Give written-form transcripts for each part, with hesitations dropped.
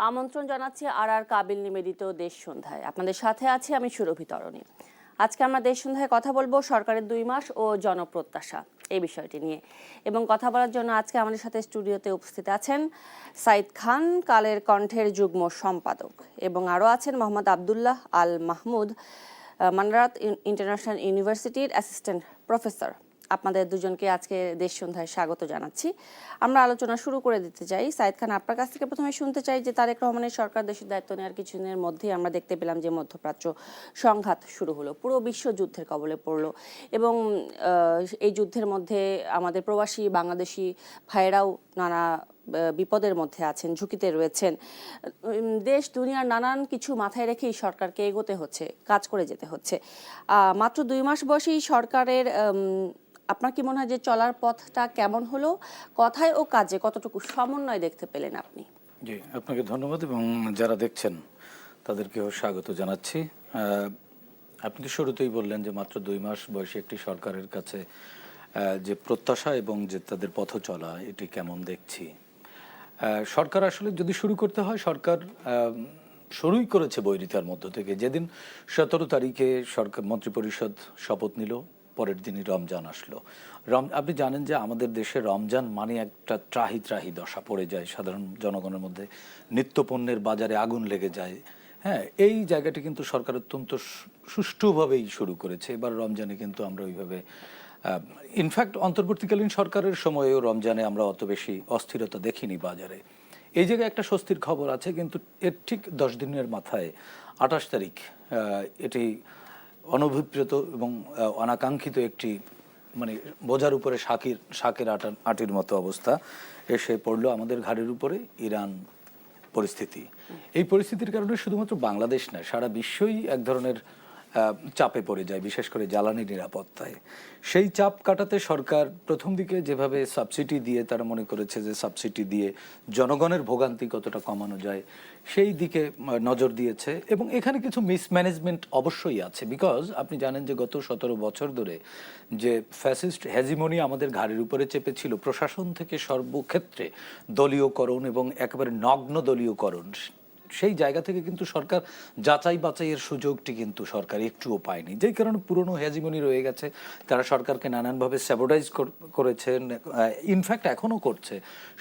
আমন্ত্রণ জানাচ্ছি আর কাবিল নিবেদিত দেশ সন্ধ্যায়। আপনাদের সাথে আছি আমি সুরভি তরণী। আজকে আমরা দেশ সন্ধ্যায় কথা বলবো সরকারের 2 মাস ও জনপ্রত্যাশা এই বিষয়টি নিয়ে, এবং কথা বলার জন্য আজকে আমাদের সাথে স্টুডিওতে উপস্থিত আছেন সাইদ খান, কালের কণ্ঠের যুগ্ম সম্পাদক, এবং আরও আছেন মোহাম্মদ আবদুল্লাহ আল মাহমুদ, মানারাত ইন্টারন্যাশনাল ইউনিভার্সিটির অ্যাসিস্ট্যান্ট প্রফেসর। আপনাদের দুজনকে আজকে দেশ সন্ধ্যায় স্বাগত জানাচ্ছি। আমরা আলোচনা শুরু করে দিতে চাই। সাইদ খান, আপনার কাছ থেকে প্রথমে শুনতে চাই যে তারেক রহমানের সরকার দেশের দায়িত্ব নেওয়ার কিছুদিনের মধ্যেই আমরা দেখতে পেলাম যে মধ্যপ্রাচ্য সংঘাত শুরু হলো, পুরো বিশ্ব যুদ্ধের কবলে পড়লো, এবং এই যুদ্ধের মধ্যে আমাদের প্রবাসী বাংলাদেশি ভাইয়েরাও নানা বিপদের মধ্যে আছেন, ঝুঁকিতে রয়েছেন। দেশ দুনিয়ার নানান কিছু মাথায় রেখেই সরকারকে এগোতে হচ্ছে, কাজ করে যেতে হচ্ছে। মাত্র 2 মাস বয়সেই সরকারের আপনার কি মনে হয় যে চলার পথটা কেমন হলো, কথায় ও কাজে কতটুকু সমন্বয় দেখতে পেলেন আপনি? জি, আপনাকে ধন্যবাদ এবং যারা দেখছেন তাদেরকেও স্বাগত জানাচ্ছি। আপনি তো শুরুতেই বললেন যে মাত্র 2 মাস বয়সী একটি সরকারের কাছে যে প্রত্যাশা এবং যে তাদের পথ চলা এটি কেমন দেখছি। সরকার আসলে যদি শুরু করতে হয়, সরকার শুরুই করেছে বৈরিতার মধ্য থেকে। যেদিন 17 তারিখে সরকার মন্ত্রিপরিষদ শপথ নিল, পরের দিনই রমজান আসলো। আপনি জানেন যে আমাদের দেশে রমজান মানে একটা ত্রাহি ত্রাহি দশা পড়ে যায় সাধারণ জনগণের মধ্যে, নিত্যপণ্যের বাজারে আগুন লেগে যায়। হ্যাঁ, এই জায়গাটি কিন্তু সরকার অত্যন্ত সুষ্ঠুভাবেই শুরু করেছে। এবার রমজানে কিন্তু আমরা ওইভাবে ইনফ্যাক্ট অন্তর্বর্তীকালীন সরকারের সময়েও রমজানে আমরা অত বেশি অস্থিরতা দেখিনি বাজারে। এই জায়গায় একটা স্বস্তির খবর আছে, কিন্তু এর ঠিক 10 দিনের মাথায় 28 তারিখ এটি অনভিপ্রেত এবং অনাকাঙ্ক্ষিত একটি মানে বোঝার উপরে শাকের আটির মতো অবস্থা এসে পড়লো আমাদের ঘাড়ের উপরে। ইরান পরিস্থিতি, এই পরিস্থিতির কারণে শুধুমাত্র বাংলাদেশ নয়, সারা বিশ্বই এক ধরনের চাপে পড়ে যায়, বিশেষ করে জ্বালানি নিরাপত্তায়। সেই চাপ কাটাতে সরকার প্রথম দিকে যেভাবে সাবসিডি দিয়ে তারা মনে করেছে যে সাবসিডি দিয়ে জনগণের ভোগান্তি কতটা কমানো যায় সেই দিকে নজর দিয়েছে, এবং এখানে কিছু মিসম্যানেজমেন্ট অবশ্যই আছে। বিকজ আপনি জানেন যে গত 17 বছর ধরে যে ফ্যাসিস্ট হেজিমনি আমাদের ঘাড়ের উপরে চেপেছিল, প্রশাসন থেকে সর্বক্ষেত্রে দলীয়করণ এবং একেবারে নগ্ন দলীয়করণ, সেই জায়গা থেকে কিন্তু সরকার যাচাই বাছাইয়ের সুযোগটি কিন্তু সরকার একটুও পায়নি, যেই কারণে পুরনো হেজিমনি রয়ে গেছে। তারা সরকারকে নানানভাবে স্যাবোটাইজ করেছেন, ইনফ্যাক্ট এখনও করছে।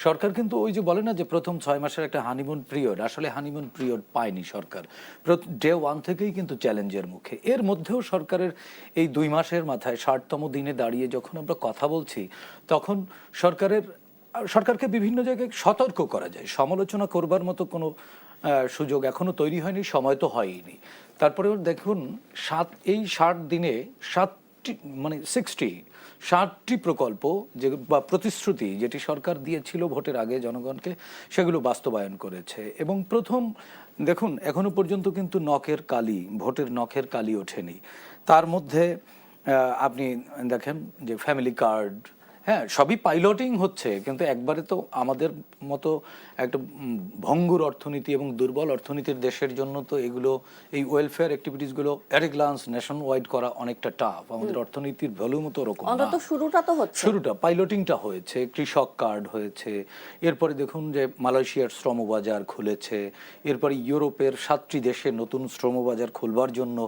সরকার কিন্তু ওই যে বলে না যে প্রথম 6 মাসের একটা হানিমুন পিরিয়ড, আসলে হানিমুন পিরিয়ড পায়নি সরকার। ডে 1 থেকেই কিন্তু চ্যালেঞ্জের মুখে। এর মধ্যেও সরকারের এই 2 মাসের মাথায় 60তম দিনে দাঁড়িয়ে যখন আমরা কথা বলছি, তখন সরকারকে বিভিন্ন জায়গায় সতর্ক করা যায়, সমালোচনা করবার মতো কোনো সুযোগ এখনো তৈরি হয়নি, সময় তো হয়নি। তারপরেও দেখুন এই 60 দিনে 60টি প্রকল্প যে বা প্রতিশ্রুতি যেটি সরকার দিয়েছিল ভোটের আগে জনগণকে, সেগুলো বাস্তবায়ন করেছে। এবং প্রথম দেখুন এখনো পর্যন্ত কিন্তু ভোটের নখের কালি ওঠেনি। তার মধ্যে আপনি দেখেন যে ফ্যামিলি কার্ড, হ্যাঁ, সবই পাইলটিং হচ্ছে, কিন্তু একবারে তো আমাদের মতো একটা ভঙ্গুর অর্থনীতি এবং দুর্বল অর্থনীতির দেশের জন্য তো এগুলো, এই ওয়েলফেয়ার অ্যাক্টিভিটিসগুলো at a glance nation wide করা অনেকটা টাফ। আমাদের অর্থনীতির ভলিউম তো ওরকম না। শুরুটা পাইলটিংটা হয়েছে, কৃষক কার্ড হয়েছে, এরপরে দেখুন যে মালয়েশিয়ার শ্রমবাজার খুলেছে, এরপরে ইউরোপের 7টি দেশে নতুন শ্রমবাজার খুলবার জন্য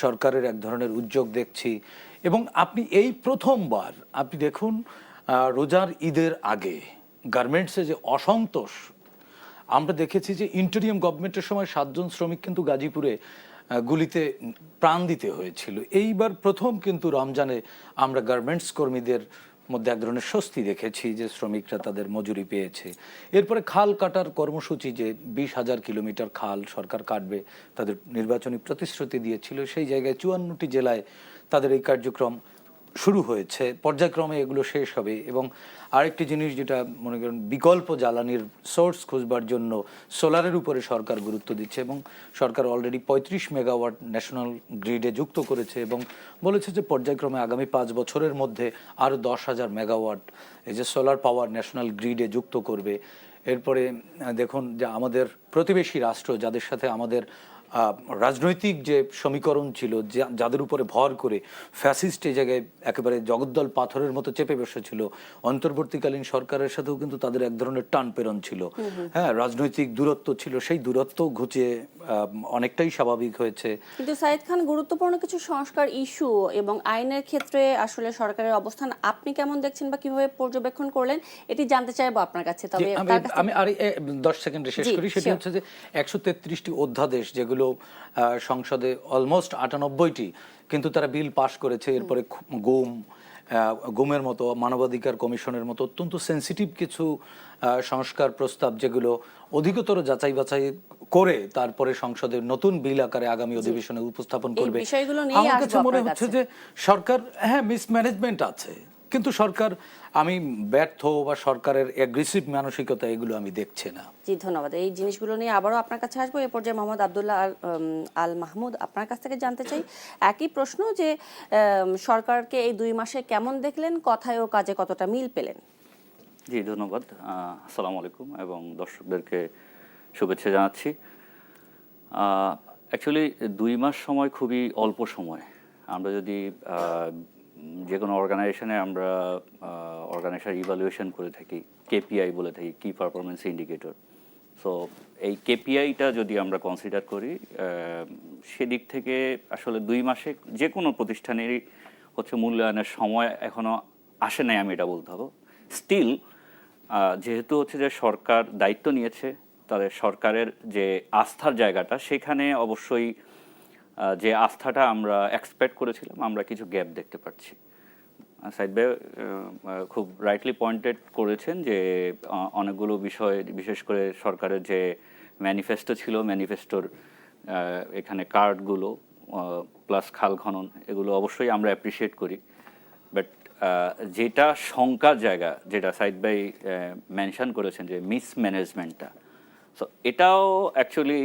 সরকারের এক ধরনের উদ্যোগ দেখছি। এবং আপনি এই প্রথমবার আপনি দেখুন রোজার ঈদের আগে গার্মেন্টসে যে অসন্তোষ আমরা দেখেছি, যে ইন্টারিয়াম গভর্নমেন্টের সময় 7 জন শ্রমিক কিন্তু গাজীপুরে গুলিতে প্রাণ দিতে হয়েছিল। এইবার প্রথম কিন্তু রমজানে আমরা গার্মেন্টস কর্মীদের মধ্যে এক ধরনের স্বস্তি দেখেছি যে শ্রমিকরা তাদের মজুরি পেয়েছে। এরপরে খাল কাটার কর্মসূচি, যে 20,000 কিলোমিটার খাল সরকার কাটবে, তাদের নির্বাচনী প্রতিশ্রুতি দিয়েছিল, সেই জায়গায় 54টি জেলায় তাদের এই কার্যক্রম শুরু হয়েছে, পর্যায়ক্রমে এগুলো শেষ হবে। এবং আরেকটি জিনিস যেটা মনে করেন, বিকল্প জ্বালানির সোর্স খুঁজবার জন্য সোলারের উপরে সরকার গুরুত্ব দিচ্ছে, এবং সরকার অলরেডি 35 মেগাওয়াট ন্যাশনাল গ্রিডে যুক্ত করেছে, এবং বলেছে যে পর্যায়ক্রমে আগামী 5 বছরের মধ্যে আরও 10,000 মেগাওয়াট এই যে সোলার পাওয়ার ন্যাশনাল গ্রিডে যুক্ত করবে। এরপরে দেখুন যে আমাদের প্রতিবেশী রাষ্ট্র, যাদের সাথে আমাদের রাজনৈতিক যে সমীকরণ ছিল, যাদের উপরে ভর করে ফ্যাসিস্ট এই জায়গায় একেবারে জগদ্দল পাথরের মতো চেপে বসেছিল, অন্তর্বর্তীকালীন সরকারের সাথেও কিন্তু তাদের এক ধরনের টান প্রেরণ ছিল। হ্যাঁ, রাজনৈতিক দূরত্ব ছিল, সেই দূরত্ব ঘুচিয়ে অনেকটাই স্বাভাবিক হয়েছে। কিন্তু সাইদ খান, গুরুত্বপূর্ণ কিছু সংস্কার ইস্যু এবং আইনের ক্ষেত্রে আসলে সরকারের অবস্থান আপনি কেমন দেখছেন বা কিভাবে পর্যবেক্ষণ করলেন, এটি জানতে চাইবো আপনার কাছে। তবে আমি আর 10 সেকেন্ডে শেষ করি। সেটি হচ্ছে যে 133টি অধ্যাদেশ, যেগুলো সংসদে অলমোস্ট 98টি, কিন্তু তারা বিল পাশ করেছে। এরপরে গুমের মতো, মানবাধিকার কমিশনের মতো অত্যন্ত সেন্সিটিভ কিছু সংস্কার প্রস্তাব, যেগুলো অধিকতর যাচাই বাছাই করে তারপরে সংসদের নতুন বিল আকারে আগামী অধিবেশনে উপস্থাপন করবে। আমার কাছে মনে হচ্ছে যে সরকার, হ্যাঁ, মিসম্যানেজমেন্ট আছে, কিন্তু সরকার, আমি ব্যর্থ বা সরকারের অ্যাগ্রেসিভ মানসিকতা, এগুলো আমি দেখছি না। জি, ধন্যবাদ। এই জিনিসগুলো নিয়ে আবারও আপনার কাছে আসবো। এ পর্যায়ে মোহাম্মদ আব্দুল্লাহ আল মাহমুদ, আপনার কাছ থেকে জানতে চাই একই প্রশ্ন, যে সরকারকে এই 2 মাসে কেমন দেখলেন, কথায় ও কাজে কতটা মিল পেলেন? জি, ধন্যবাদ। আসসালামু আলাইকুম এবং দর্শকদেরকে শুভেচ্ছা জানাচ্ছি। অ্যাকচুয়ালি 2 মাস সময় খুবই অল্প সময়। আমরা যদি যে কোনো অর্গানাইজেশনে আমরা অর্গানাইজেশন ইভ্যালুয়েশন করে থাকি, কেপিআই বলে থাকি, কি পারফরমেন্স ইন্ডিকেটর। সো এই কেপিআইটা যদি আমরা কনসিডার করি, সেদিক থেকে আসলে 2 মাসে যে কোনো প্রতিষ্ঠানেরই হচ্ছে মূল্যায়নের সময় এখনও আসে নাই, আমি এটা বলতে হবে। স্টিল যেহেতু হচ্ছে যে সরকার দায়িত্ব নিয়েছে, তাদের সরকারের যে আস্থার জায়গাটা, সেখানে অবশ্যই যে আস্থাটা আমরা এক্সপেক্ট করেছিলাম, আমরা কিছু গ্যাপ দেখতে পাচ্ছি। সাইদ ভাই খুব রাইটলি পয়েন্টেড করেছেন যে অনেকগুলো বিষয়, বিশেষ করে সরকারের যে ম্যানিফেস্টো ছিল, ম্যানিফেস্টোর এখানে কার্ডগুলো প্লাস খাল খনন, এগুলো অবশ্যই আমরা অ্যাপ্রিসিয়েট করি। বাট যেটা শঙ্কার জায়গা, যেটা সাইদ ভাই মেনশন করেছেন, যে মিসম্যানেজমেন্টটা, সো এটাও অ্যাকচুয়ালি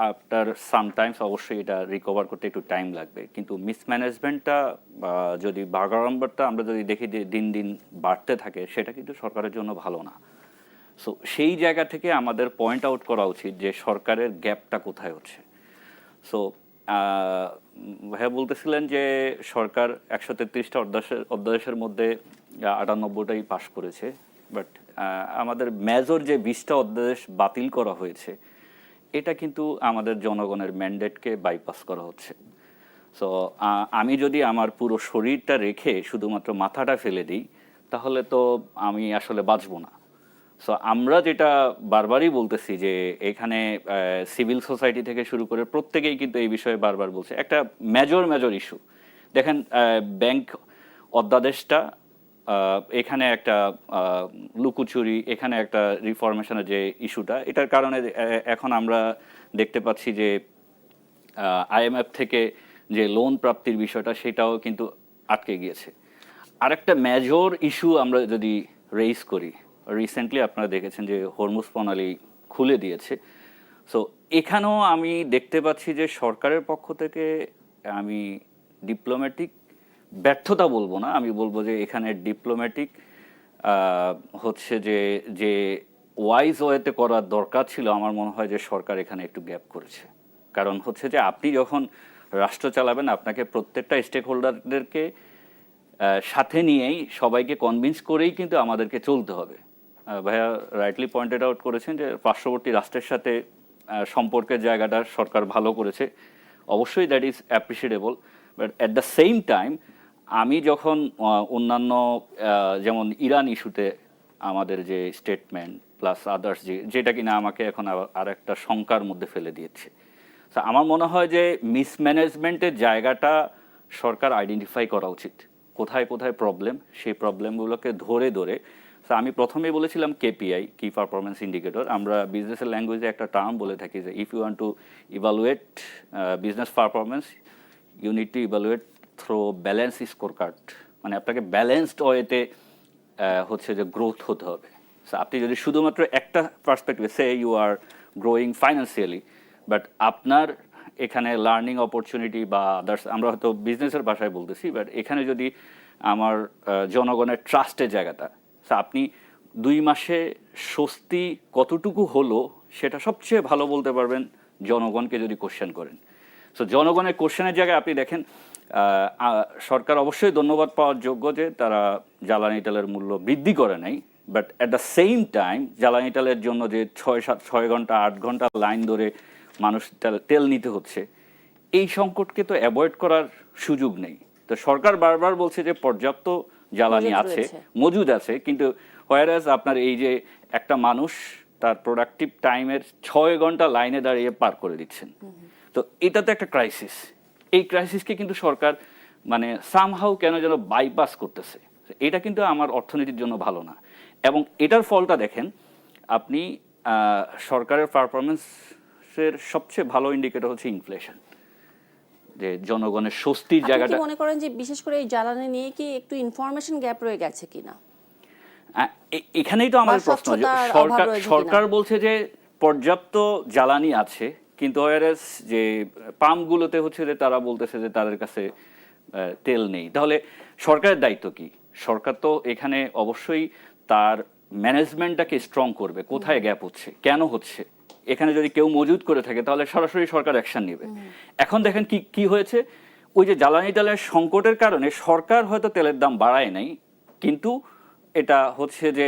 আফটার সামটাইমস অবশ্যই এটা রিকভার করতে একটু টাইম লাগবে। কিন্তু মিসম্যানেজমেন্টটা যদি বাগাড়ম্বরটা আমরা যদি দেখি যে দিন দিন বাড়তে থাকে, সেটা কিন্তু সরকারের জন্য ভালো না। সো সেই জায়গা থেকে আমাদের পয়েন্ট আউট করা উচিত যে সরকারের গ্যাপটা কোথায় হচ্ছে। সো ভাইয়া বলতেছিলেন যে সরকার 133টা অধ্যাদেশের মধ্যে 98টাই পাশ করেছে, বাট আমাদের মেজর যে 20টা অধ্যাদেশ বাতিল করা হয়েছে, এটা কিন্তু আমাদের জনগণের ম্যান্ডেটকে বাইপাস করা হচ্ছে। সো আমি যদি আমার পুরো শরীরটা রেখে শুধুমাত্র মাথাটা ফেলে দিই, তাহলে তো আমি আসলে বাঁচবো না। সো আমরা যেটা বারবারই বলতেছি যে এখানে সিভিল সোসাইটি থেকে শুরু করে প্রত্যেকেই কিন্তু এই বিষয়ে বারবার বলছে, একটা মেজর ইস্যু দেখেন, ব্যাংক অধ্যাদেশটা, এখানে একটা লুকোচুরি, এখানে একটা রিফরমেশনের যে ইস্যুটা, এটার কারণে এখন আমরা দেখতে পাচ্ছি যে আইএমএফ থেকে যে লোন প্রাপ্তির বিষয়টা, সেটাও কিন্তু আটকে গিয়েছে। আরেকটা মেজর ইস্যু আমরা যদি রেইজ করি, রিসেন্টলি আপনারা দেখেছেন যে হরমুজ প্রণালী খুলে দিয়েছে। সো এখানেও আমি দেখতে পাচ্ছি যে সরকারের পক্ষ থেকে, আমি ডিপ্লোম্যাটিক ব্যর্থতা বলবো না, আমি বলবো যে এখানে ডিপ্লোম্যাটিক হচ্ছে যে ওয়াইজ ওয়েতে করার দরকার ছিল, আমার মনে হয় যে সরকার এখানে একটু গ্যাপ করেছে। কারণ হচ্ছে যে আপনি যখন রাষ্ট্র চালাবেন, আপনাকে প্রত্যেকটা স্টেক হোল্ডারদেরকে সাথে নিয়েই, সবাইকে কনভিন্স করেই কিন্তু আমাদেরকে চলতে হবে। ভাইয়া রাইটলি পয়েন্টেড আউট করেছেন যে পার্শ্ববর্তী রাষ্ট্রের সাথে সম্পর্কের জায়গাটা সরকার ভালো করেছে, অবশ্যই that is appreciable. But at the same time, আমি যখন অন্যান্য যেমন ইরান ইস্যুতে আমাদের যে স্টেটমেন্ট প্লাস আদার্স, যেটা কিনা আমাকে এখন আর একটা শঙ্কার মধ্যে ফেলে দিয়েছে, তো আমার মনে হয় যে মিসম্যানেজমেন্টের জায়গাটা সরকার আইডেন্টিফাই করা উচিত, কোথায় কোথায় প্রবলেম, সেই প্রবলেমগুলোকে ধরে তো আমি প্রথমেই বলেছিলাম কেপিআই, কি পারফরমেন্স ইন্ডিকেটর। আমরা বিজনেসের ল্যাঙ্গুয়েজে একটা টার্ম বলে থাকি যে if you want to evaluate business performance, you need to evaluate through balance scorecard, মানে আপনাকে ব্যালেন্সড ওয়েতে হচ্ছে যে গ্রোথ হতে হবে। সো আপনি যদি শুধুমাত্র একটা পার্সপেক্টিভে, say you are growing financially, but আপনার এখানে লার্নিং অপরচুনিটি বা আদার্স, আমরা হয়তো বিজনেসের ভাষায় বলতেছি, বাট এখানে যদি আমার জনগণের ট্রাস্টের জায়গাটা, আপনি 2 মাসে স্বস্তি কতটুকু হলো, সেটা সবচেয়ে ভালো বলতে পারবেন জনগণকে যদি কোশ্চেন করেন। সো জনগণের কোশ্চেনের জায়গায় আপনি দেখেন সরকার অবশ্যই ধন্যবাদ পাওয়ার যোগ্য যে তারা জ্বালানি তেলের মূল্য বৃদ্ধি করে নাই, but at the same time জ্বালানি তেলের জন্য যে 6 ঘন্টা 8 ঘন্টা লাইন ধরে মানুষ তেল নিতে হচ্ছে, এই সংকটকে তো অ্যাভয়েড করার সুযোগ নেই। তো সরকার বারবার বলছে যে পর্যাপ্ত জ্বালানি আছে, মজুদ আছে, কিন্তু হোয়ারাজ আপনার এই যে একটা মানুষ তার প্রোডাক্টিভ টাইমের 6 ঘন্টা লাইনে দাঁড়িয়ে পার করে দিচ্ছেন, তো এটা তো একটা ক্রাইসিস। এই ক্রাইসিসকে কিন্তু সরকার মানে সামহাউ কেন যেন বাইপাস করতেছে। এটা কিন্তু আমার অর্থনীতির জন্য ভালো না। এবং এটার ফলটা দেখেন আপনি, সরকারের পারফরমেন্সের সবচেয়ে ভালো ইন্ডিকেটর হচ্ছে ইনফ্লেশন, যে জনগণের স্বস্তির জায়গাটা। মনে করেন যে বিশেষ করে এই জ্বালানি নিয়ে কি একটু ইনফরমেশন গ্যাপ রয়ে গেছে কিনা? এখানেই তো আমাদের প্রশ্ন, যে সরকার বলছে যে পর্যাপ্ত জ্বালানি আছে, কিন্তু ওয়ারেস যে পাম্পগুলোতে হচ্ছে যে তারা বলতেছে যে তাদের কাছে তেল নেই। তাহলে সরকারের দায়িত্ব কি? সরকার তো এখানে অবশ্যই তার ম্যানেজমেন্টটাকে স্ট্রং করবে, কোথায় গ্যাপ হচ্ছে, কেন হচ্ছে। এখানে যদি কেউ মজুদ করে থাকে তাহলে সরাসরি সরকার অ্যাকশন নেবে। এখন দেখেন কি হয়েছে, ওই যে জ্বালানি তেলের সংকটের কারণে সরকার হয়তো তেলের দাম বাড়ায় নাই, কিন্তু এটা হচ্ছে যে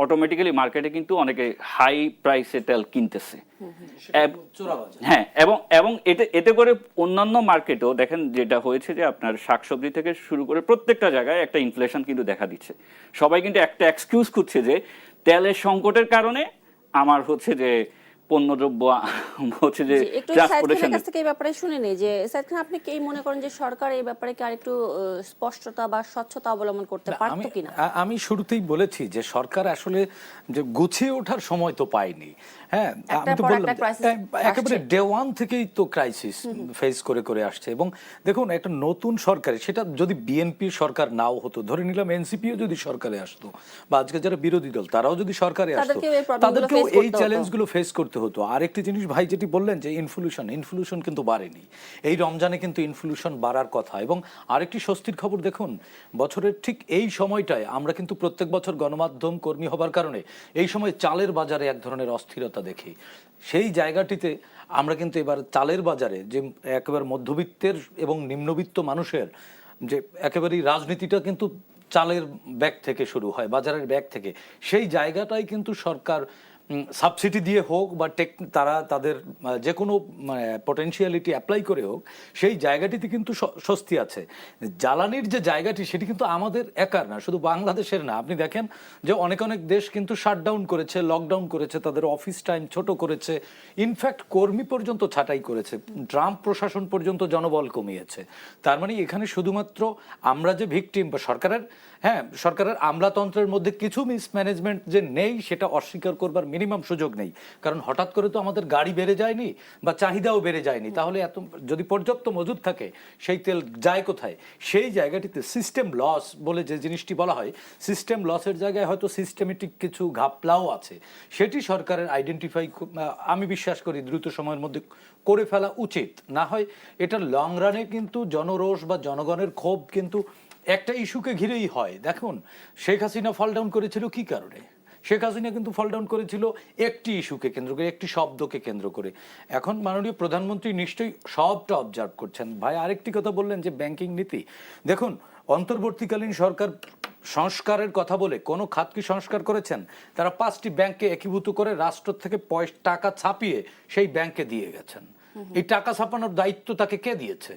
অটোমেটিক্যালি মার্কেটে কিন্তু অনেকে হাই প্রাইসে তেল কিনতেছে। হ্যাঁ, এবং এতে করে অন্যান্য মার্কেটেও দেখেন যেটা হয়েছে যে আপনার শাকসবজি থেকে শুরু করে প্রত্যেকটা জায়গায় একটা ইনফ্লেশন কিন্তু দেখা দিচ্ছে। সবাই কিন্তু একটা এক্সকিউজ খুঁজছে যে তেলের সংকটের কারণে আমার হচ্ছে যে পণ্যদ্রব্য হচ্ছে যে ট্রান্সপোর্টেশন। কাছ থেকে এই ব্যাপারে শুনে নেই যে সাইদ খান, আপনি কি মনে করেন যে সরকার এই ব্যাপারে কি আরেকটু স্পষ্টতা বা স্বচ্ছতা অবলম্বন করতে পারতো কিনা? আমি শুরুতেই বলেছি যে সরকার আসলে যে গুছিয়ে ওঠার সময় তো পায়নি। হ্যাঁ, আমি তো বললাম একেবারে ডে ওয়ান থেকেই তো ক্রাইসিস ফেস করে আসছে। এবং দেখুন, একটা নতুন সরকার, সেটা যদি বিএনপি সরকার নাও হতো, ধরে নিলাম এনসিপিও যদি সরকারে আসতো, বা আজকে যারা বিরোধী দল তারাও যদি সরকারে আসতো, তাদেরকেও এই চ্যালেঞ্জগুলো ফেস করতে হতো। আরেকটি জিনিস ভাই যেটি বললেন যে ইনফ্লেশন কিন্তু বাড়েনি। এই রমজানে কিন্তু ইনফ্লেশন বাড়ার কথা। এবং আরেকটি স্বস্তির খবর দেখুন, বছরের ঠিক এই সময়টায় আমরা কিন্তু প্রত্যেক বছর গণমাধ্যম কর্মী হবার কারণে এই সময় চালের বাজারে এক ধরনের অস্থিরতা দেখি। সেই জায়গাটিতে আমরা কিন্তু এবার চালের বাজারে যে একেবারে মধ্যবিত্তের এবং নিম্নবিত্ত মানুষের যে একেবারেই রাজনীতিটা কিন্তু চালের ব্যাগ থেকে শুরু হয়, বাজারের ব্যাগ থেকে। সেই জায়গাটাই কিন্তু সরকার সাবসিডি দিয়ে হোক বা তারা তাদের যে কোনো পটেনশিয়ালিটি অ্যাপ্লাই করে হোক, সেই জায়গাটিতে কিন্তু স্বস্তি আছে। জ্বালানির যে জায়গাটি সেটি কিন্তু আমাদের একার না, শুধু বাংলাদেশের না। আপনি দেখেন যে অনেক দেশ কিন্তু শাটডাউন করেছে, লকডাউন করেছে, তাদের অফিস টাইম ছোট করেছে, ইনফ্যাক্ট কর্মী পর্যন্ত ছাঁটাই করেছে, ট্রাম্প প্রশাসন পর্যন্ত জনবল কমিয়েছে। তার মানে এখানে শুধুমাত্র আমরা যে ভিকটিম বা সরকারের আমলাতন্ত্রের মধ্যে কিছু মিসম্যানেজমেন্ট যে নেই সেটা অস্বীকার করবার মিনিমাম সুযোগ নেই। কারণ হঠাৎ করে তো আমাদের গাড়ি বেড়ে যায়নি বা চাহিদাও বেড়ে যায়নি। তাহলে এত যদি পর্যাপ্ত মজুদ থাকে সেই তেল যায় কোথায়? সেই জায়গাটিতে সিস্টেম লস বলে যে জিনিসটি বলা হয়, সিস্টেম লসের জায়গায় হয়তো সিস্টেমেটিক কিছু ঘাপলাও আছে। সেটি সরকারের আইডেন্টিফাই আমি বিশ্বাস করি দ্রুত সময়ের মধ্যে করে ফেলা উচিত। না হয় এটা লং রানে কিন্তু জনরোষ বা জনগণের ক্ষোভ কিন্তু একটা ইস্যুকে ঘিরেই হয়। দেখুন, শেখ হাসিনা ফল ডাউন করেছিল কি কারণে? শেখ হাসিনা কিন্তু ফল ডাউন করেছিল একটি ইস্যুকে কেন্দ্র করে, একটি শব্দকে কেন্দ্র করে। এখন মাননীয় প্রধানমন্ত্রী নিশ্চয়ই সবটা অবজার্ভ করছেন। ভাই আরেকটি কথা বললেন যে ব্যাংকিং নীতি, দেখুন অন্তর্বর্তীকালীন সরকার সংস্কারের কথা বলে কোনো খাত কি সংস্কার করেছেন? তারা 5টি ব্যাংককে একীভূত করে রাষ্ট্র থেকে টাকা ছাপিয়ে সেই ব্যাংকে দিয়ে গেছেন। এই টাকা ছাপানোর দায়িত্ব তাকে কে দিয়েছে?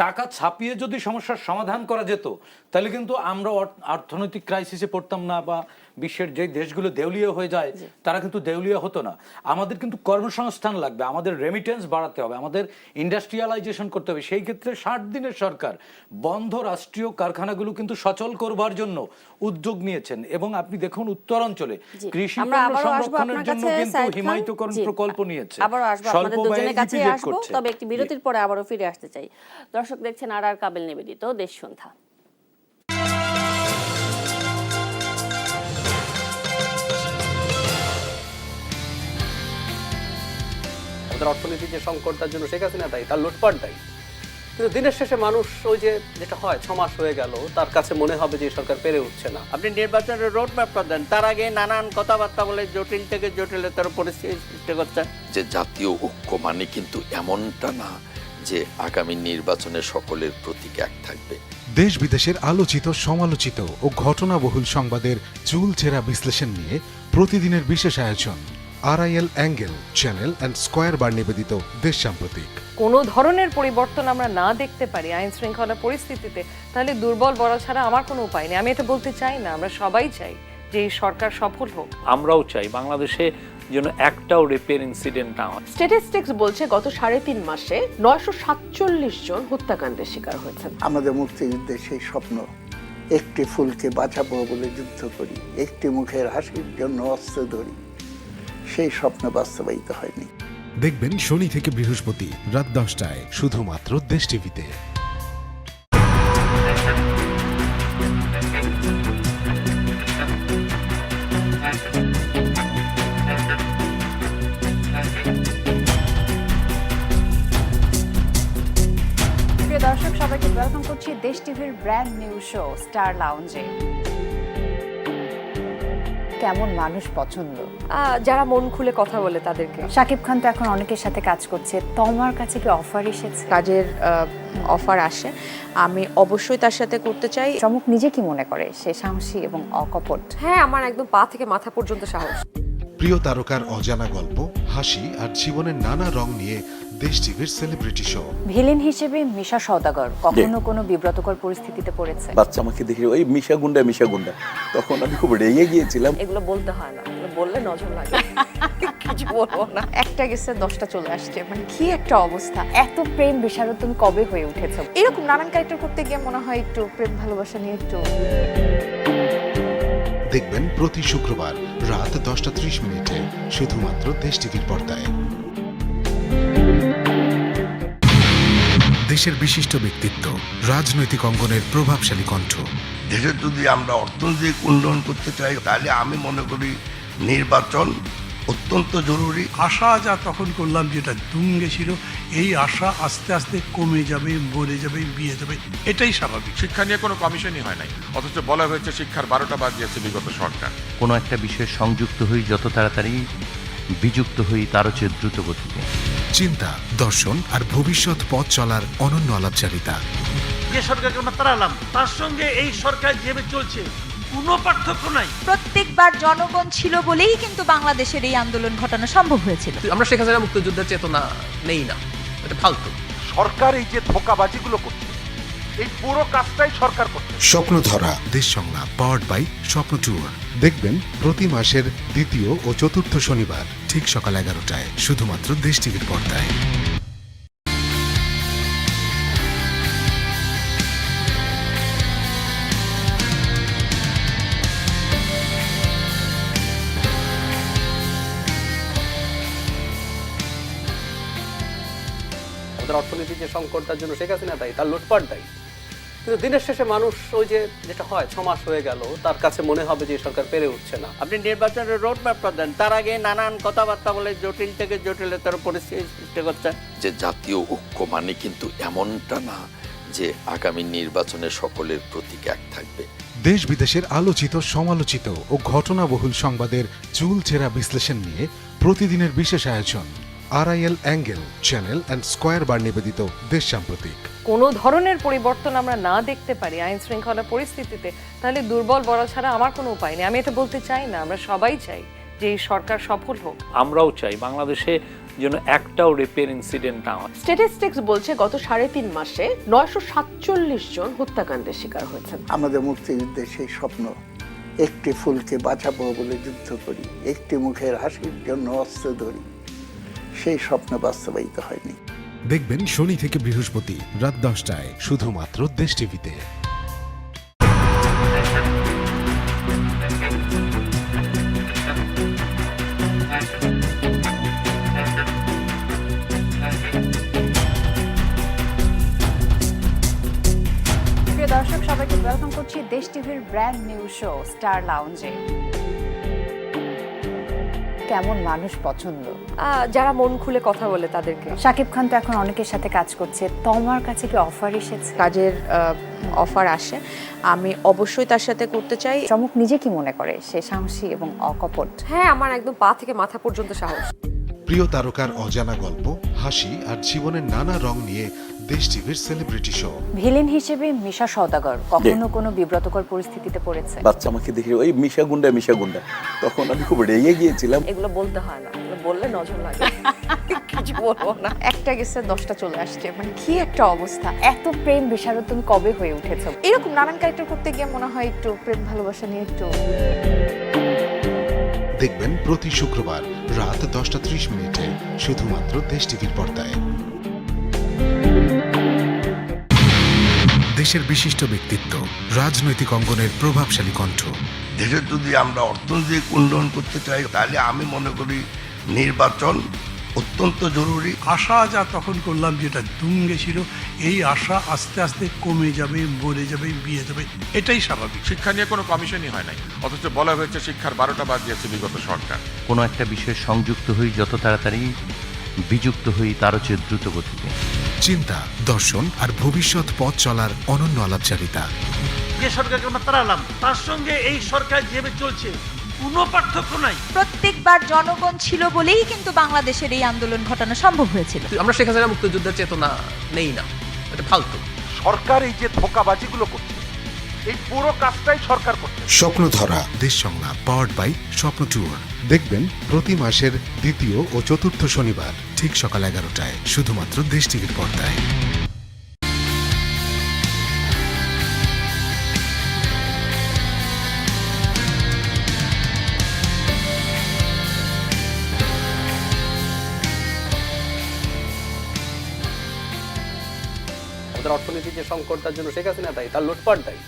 টাকা ছাপিয়ে যদি সমস্যার সমাধান করা যেত তাহলে কিন্তু আমরা অর্থনৈতিক ক্রাইসিসে পড়তাম না, বা বিশ্বের যে দেশগুলো দেউলিয়া হয়ে যায় তারা কিন্তু দেউলিয়া হতো না। আমাদের কিন্তু কর্মসংস্থান লাগবে, আমাদের রেমিটেন্স বাড়াতে হবে, আমাদের ইন্ডাস্ট্রিয়ালাইজেশন করতে হবে। সেই ক্ষেত্রে 60 দিনের সরকার বন্ধ রাষ্ট্রীয় কারখানাগুলো কিন্তু সচল করবার জন্য উদ্যোগ নিয়েছেন। এবং আপনি দেখুন উত্তরাঞ্চলে কৃষি পণ্য সংরক্ষণের জন্য কিন্তু হিমায়িতকরণ প্রকল্প নিয়েছে। স্বল্প ব্যয়ে ইপিজেড করছে। তবে একটি বিরতির পরে আবারও ফিরে আসতে চাই। দর্শক দেখছেন আর কাবিল নিবেদিত দেশ সন্ধ্যা। আমাদের অর্থনীতির যে সংকট তার জন্য শেখ হাসিনা দায়ী, তার লুটপাট দায়ী। কিন্তু দিনের শেষে মানুষ ওই যে যেটা হয় 6 মাস হয়ে গেল, তার কাছে মনে হবে যে এই সরকার পেরে উঠছে না। আপনি নির্বাচনের রোড ম্যাপটা দেন, তার আগে নানান কথাবার্তা বলে জটিল থেকে জটিলতার পরিস্থিতি সৃষ্টি করছেন। যে জাতীয় ঐক্য মানে কিন্তু এমনটা না যে আগামী নির্বাচনে সকলের প্রতীক এক থাকবে। দেশ বিদেশের আলোচিত, সমালোচিত ও ঘটনাবহুল সংবাদের চুলচেরা বিশ্লেষণ নিয়ে প্রতিদিনের বিশেষ আয়োজন RIL angle channel and square bar নিবেদিত দেশ সাম্প্রতিক। কোনো ধরনের পরিবর্তন আমরা না দেখতে পারি আইন শৃঙ্খলা পরিস্থিতিতে, তাহলে দুর্বল বলা ছাড়া আমার কোনো উপায় নেই। আমি এটা বলতে চাই না, আমরা সবাই চাই যে এই সরকার সফল হোক। আমরাও চাই বাংলাদেশে যেন একটাও রেপের ইনসিডেন্ট না হয়। স্ট্যাটিস্টিক্স বলছে গত 3.5 মাসে 947 জন হত্যাকাণ্ডের শিকার হয়েছেন। আমাদের মুক্তিযুদ্ধের সেই স্বপ্ন, একটি ফুলকে বাঁচাবো বলে যুদ্ধ করি, একটি মুখের হাসির জন্য অস্ত্র ধরি, সেই স্বপ্ন বাস্তবায়িত হয়নি। দেখবেন শনি থেকে বৃহস্পতি রাত 10টায় শুধুমাত্র দেশ টিভিতে। প্রিয় দর্শক, সবাইকে ওয়েলকাম করছি দেশ টিভির ব্র্যান্ড নিউ শো স্টার লাউঞ্জে। কেমন মানুষ পছন্দ? যারা মন খুলে কথা বলে তাদেরকে। শাকিব খান তো এখন অনেকের সাথে কাজ করছে, তোমার কাছে কি অফার এসেছে? কাজের অফার আসে, আমি অবশ্যই তার সাথে করতে চাই। চমক নিজে কি মনে করে সে সাহসী এবং অকপট? হ্যাঁ, আমার একদম পা থেকে মাথা পর্যন্ত সাহস। প্রিয় তারকার অজানা গল্প, হাসি আর জীবনের নানা রং নিয়ে দেশ টিভির সেলিব্রিটি শো। ভিলেন হিসেবে মিশা সওদাগর কখনো কোনো বিব্রতকর পরিস্থিতিতে পড়েছে? বাচ্চা আমাকে দেখে ওই মিশা গুন্ডা, তখন আমি খুব রেগে গিয়েছিলাম। এগুলো বলতে হয় না, এগুলো বললে নজর লাগে। কিছু বলবো না। একটা গেছে 10টা চলে আসছে, মানে কি একটা অবস্থা! এত প্রেম বিশারদ তুমি কবে হয়ে উঠেছো? এরকম নানান ক্যারেক্টার করতে গিয়ে মনে হয় একটু প্রেম ভালোবাসা নিয়ে একটু। দেখবেন প্রতি শুক্রবার রাত 10:30 শুধুমাত্র দেশ টিভির পর্দায়। দেশের বিশিষ্ট ব্যক্তিত্ব, রাজনৈতিক অঙ্গনের প্রভাবশালী কণ্ঠ। দেশের যদি আমরা অর্থনৈতিক উন্নয়ন করতে চাই, তাহলে আমি মনে করি নির্বাচন অত্যন্ত জরুরি। আশা যা তখন করলাম যেটা তুঙ্গে ছিল, এই আশা আস্তে আস্তে কমে যাবে, মরে যাবে, বিয়ে যাবে, এটাই স্বাভাবিক। শিক্ষা নিয়ে কোনো কমিশনই হয় নাই, অথচ বলা হয়েছে শিক্ষার 12টা বাজিয়েছে বিগত সরকার। কোনো একটা বিষয়ে সংযুক্ত হই যত তাড়াতাড়ি, বিযুক্ত হই তারও চেয়ে দ্রুত গতিতে। চিন্তা, দর্শন আর ভবিষ্যৎ পথ চলার অনন্য আলাপচারিতা। যে সরকারকে আমরা তাড়ালাম, তার সঙ্গে এই সরকার যেভাবে চলছে কোনো পার্থক্য নাই। প্রত্যেকবার জনগণ ছিল বলেই কিন্তু বাংলাদেশের এই আন্দোলন ঘটানো সম্ভব হয়েছিল। আমরা শেখ হাসিনা মুক্তিযুদ্ধের চেতনা নেই না, এটা ফালতু। সরকার এই যে ধোঁকাবাজিগুলো করছে, এই পুরো কাজটাই সরকার করছে। স্বপ্ন ধরা দেশ সংলাপ পাওয়ার্ড বাই স্বপ্ন ট্যুর। দেখবেন প্রতি মাসের দ্বিতীয় ও চতুর্থ শনিবার ঠিক সকাল 11টায় শুধুমাত্র দেশ টিভির পর্দায়। আমাদের অর্থনীতির যে সংকট, তার জন্য শেখ হাসিনা দায়ী, তার লুটপাট দায়ী। কিন্তু দিনের শেষে মানুষ ওই যে যেটা হয় 6 মাস হয়ে গেল, তার কাছে মনে হবে যে এই সরকার পেরে উঠছে না। আপনি নির্বাচনের রোড ম্যাপটা দেন, তার আগে নানান কথাবার্তা বলে জটিল থেকে জটিলতার পরিস্থিতি সৃষ্টি করছেন। যে জাতীয় ঐক্য মানে কিন্তু এমনটা না যে আগামী নির্বাচনে সকলের প্রতীক এক থাকবে। দেশ বিদেশের আলোচিত, সমালোচিত ও ঘটনাবহুল সংবাদের চুলচেরা বিশ্লেষণ নিয়ে প্রতিদিনের বিশেষ আয়োজন RIL angle channel and square bar নিবেদিত দেশ সাম্প্রতিক। কোনো ধরনের পরিবর্তন আমরা না দেখতে পারি আইন শৃঙ্খলা পরিস্থিতিতে, তাহলে দুর্বল বলা ছাড়া আমার কোনো উপায় নেই। আমি এটা বলতে চাই না, আমরা সবাই চাই যে এই সরকার সফল হোক। আমরাও চাই বাংলাদেশে যেন একটাও রেপের ইনসিডেন্ট না হয়। স্ট্যাটিস্টিক্স বলছে গত 3.5 মাসে 947 জন হত্যাকাণ্ডের শিকার হয়েছেন। আমাদের মুক্তিযুদ্ধের সেই স্বপ্ন, একটি ফুলকে বাঁচাবো বলে যুদ্ধ করি, একটি মুখের হাসির জন্য অস্ত্র ধরি, সেই স্বপ্ন বাস্তবায়িত হয়নি। দেখবেন শনি থেকে বৃহস্পতি রাত 10টায় শুধুমাত্র দেশ টিভিতে। প্রিয় দর্শক, সবাইকে ওয়েলকাম করছি দেশ টিভির ব্র্যান্ড নিউ শো স্টার লাউঞ্জে। কেমন মানুষ পছন্দ? যারা মন খুলে কথা বলে তাদেরকে। শাকিব খান তো এখন অনেকের সাথে কাজ করছে, তোমার কাছে কি অফার এসেছে? কাজের অফার আসে, আমি অবশ্যই তার সাথে করতে চাই। চমক নিজে কি মনে করে সে সাহসী এবং অকপট? হ্যাঁ, আমার একদম পা থেকে মাথা পর্যন্ত সাহস। প্রিয় তারকার অজানা গল্প, হাসি আর জীবনের নানা রং নিয়ে দেশ টিভির সেলিব্রিটি শো। ভিলেন হিসেবে মিশা সওদাগর কখনো কোনো বিব্রতকর পরিস্থিতিতে পড়েছে? বাচ্চা আমাকে দেখে ওই মিশা গুন্ডা তখন আমি খুব রেগে গিয়েছিলাম। এগুলো বলতে হয় না, এগুলো বললে নজর লাগে। কিছু বলবো না। একটা গেছে 10টা চলে আসছে, মানে কি একটা অবস্থা। এত প্রেম বিশারদ তুমি কবে হয়ে উঠেছো? এরকম নানান ক্যারেক্টার করতে গিয়ে মনে হয় একটু প্রেম ভালোবাসা নিয়ে একটু। দেখবেন প্রতি শুক্রবার রাত 10:30 শুধুমাত্র দেশ টিভির পর্দায়। দেশের বিশিষ্ট ব্যক্তিত্ব, রাজনৈতিক অঙ্গনের প্রভাবশালী কণ্ঠ। দেশের যদি আমরা অর্থনৈতিক উন্নয়ন করতে চাই, তাহলে আমি মনে করি নির্বাচন অত্যন্ত জরুরি। আশা যা তখন করলাম যেটা তুঙ্গে ছিল, এই আশা আস্তে আস্তে কমে যাবে, মরে যাবে, বিয়ে যাবে, এটাই স্বাভাবিক। শিক্ষা নিয়ে কোনো কমিশনই হয় নাই, অথচ বলা হয়েছে শিক্ষার 12টা বাজিয়েছে বিগত সরকার। কোনো একটা বিষয়ে সংযুক্ত হই যত তাড়াতাড়ি, বিযুক্ত হই তারও চেয়ে দ্রুত গতিতে। চিন্তা, দর্শন আর ভবিষ্যৎ পথ চলার অনন্য আলাপচারিতা। যে সরকারকে আমরা তাড়ালাম, তার সঙ্গে এই সরকার যেভাবে চলছে কোনো পার্থক্য নাই। প্রত্যেকবার জনগণ ছিল বলেই কিন্তু বাংলাদেশের এই আন্দোলন ঘটানো সম্ভব হয়েছিল। আমরা শেখ হাসিনা মুক্তিযুদ্ধের চেতনা নেই না, এটা ফালতু। সরকার এই যে ধোঁকাবাজিগুলো করছে, এই পুরো কাজটাই সরকার করছে। স্বপ্নধরা, দেশ সংলাপ, পাওয়ার্ড বাই স্বপ্ন ট্যুর। দেখবেন প্রতি মাসের দ্বিতীয় ও চতুর্থ শনিবার ঠিক সকাল 11টায় শুধুমাত্র দেশ টিভির পর্দায়। আমাদের অর্থনীতির যে সংকট, তার জন্য শেখ হাসিনা দায়ী, তার লুটপাট দায়ী।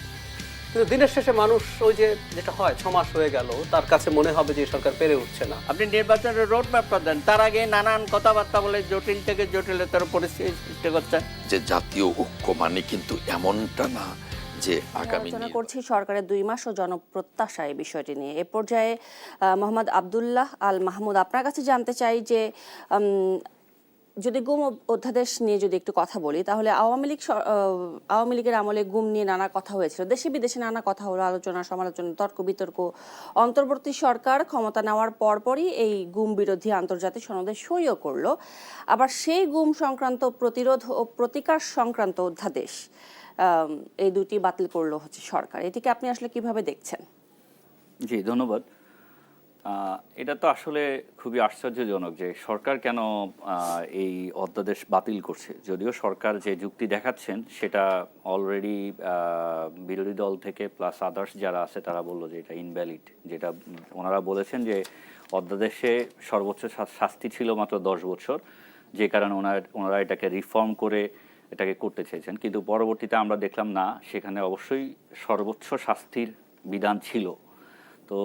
কিন্তু দিনের শেষে মানুষ ওই যে যেটা হয়, 6 মাস হয়ে গেল, তার কাছে মনে হবে যে সরকার পেরে উঠছে না। আপনি নির্বাচনের রোড ম্যাপটা দেন, তার আগে নানান কথাবার্তা বলে জটিল থেকে জটিলতর পরিস্থিতি সৃষ্টি করছেন। যে জাতীয় ঐক্য মানে কিন্তু এমনটা না যে আগামী আলোচনা করছি সরকারের 2 মাস ও জনপ্রত্যাশা এই বিষয়টি নিয়ে। এ পর্যায়ে মোহাম্মদ আব্দুল্লাহ আল মাহমুদ, আপনার কাছে জানতে চাই যে যদি গুম অধ্যাদেশ নিয়ে যদি একটু কথা বলি, তাহলে আওয়ামী লীগের আমলে গুম নিয়ে নানা কথা হয়েছিল, দেশে বিদেশে নানা কথা হলো, আলোচনা সমালোচনা, তর্ক বিতর্ক। অন্তর্বর্তী সরকার ক্ষমতা নেওয়ার পরপরই এই গুম বিরোধী আন্তর্জাতিক সনদে সইও করলো। আবার সেই গুম সংক্রান্ত প্রতিরোধ ও প্রতিকার সংক্রান্ত অধ্যাদেশ, এই দুটি বাতিল করলো হচ্ছে সরকার। এটিকে আপনি আসলে কিভাবে দেখছেন? জি, ধন্যবাদ। এটা তো আসলে খুবই আশ্চর্যজনক যে সরকার কেন এই অধ্যাদেশ বাতিল করছে। যদিও সরকার যে যুক্তি দেখাচ্ছেন সেটা অলরেডি বিরোধী দল থেকে প্লাস আদার্স যারা আছে তারা বললো যে এটা ইনভ্যালিড। যেটা ওনারা বলেছেন যে অধ্যাদেশে সর্বোচ্চ শাস্তি ছিল মাত্র 10 বছর, যে কারণে ওনারা এটাকে রিফর্ম করে এটাকে করতে চেয়েছেন। কিন্তু পরবর্তীতে আমরা দেখলাম না, সেখানে অবশ্যই সর্বোচ্চ শাস্তির বিধান ছিল। তো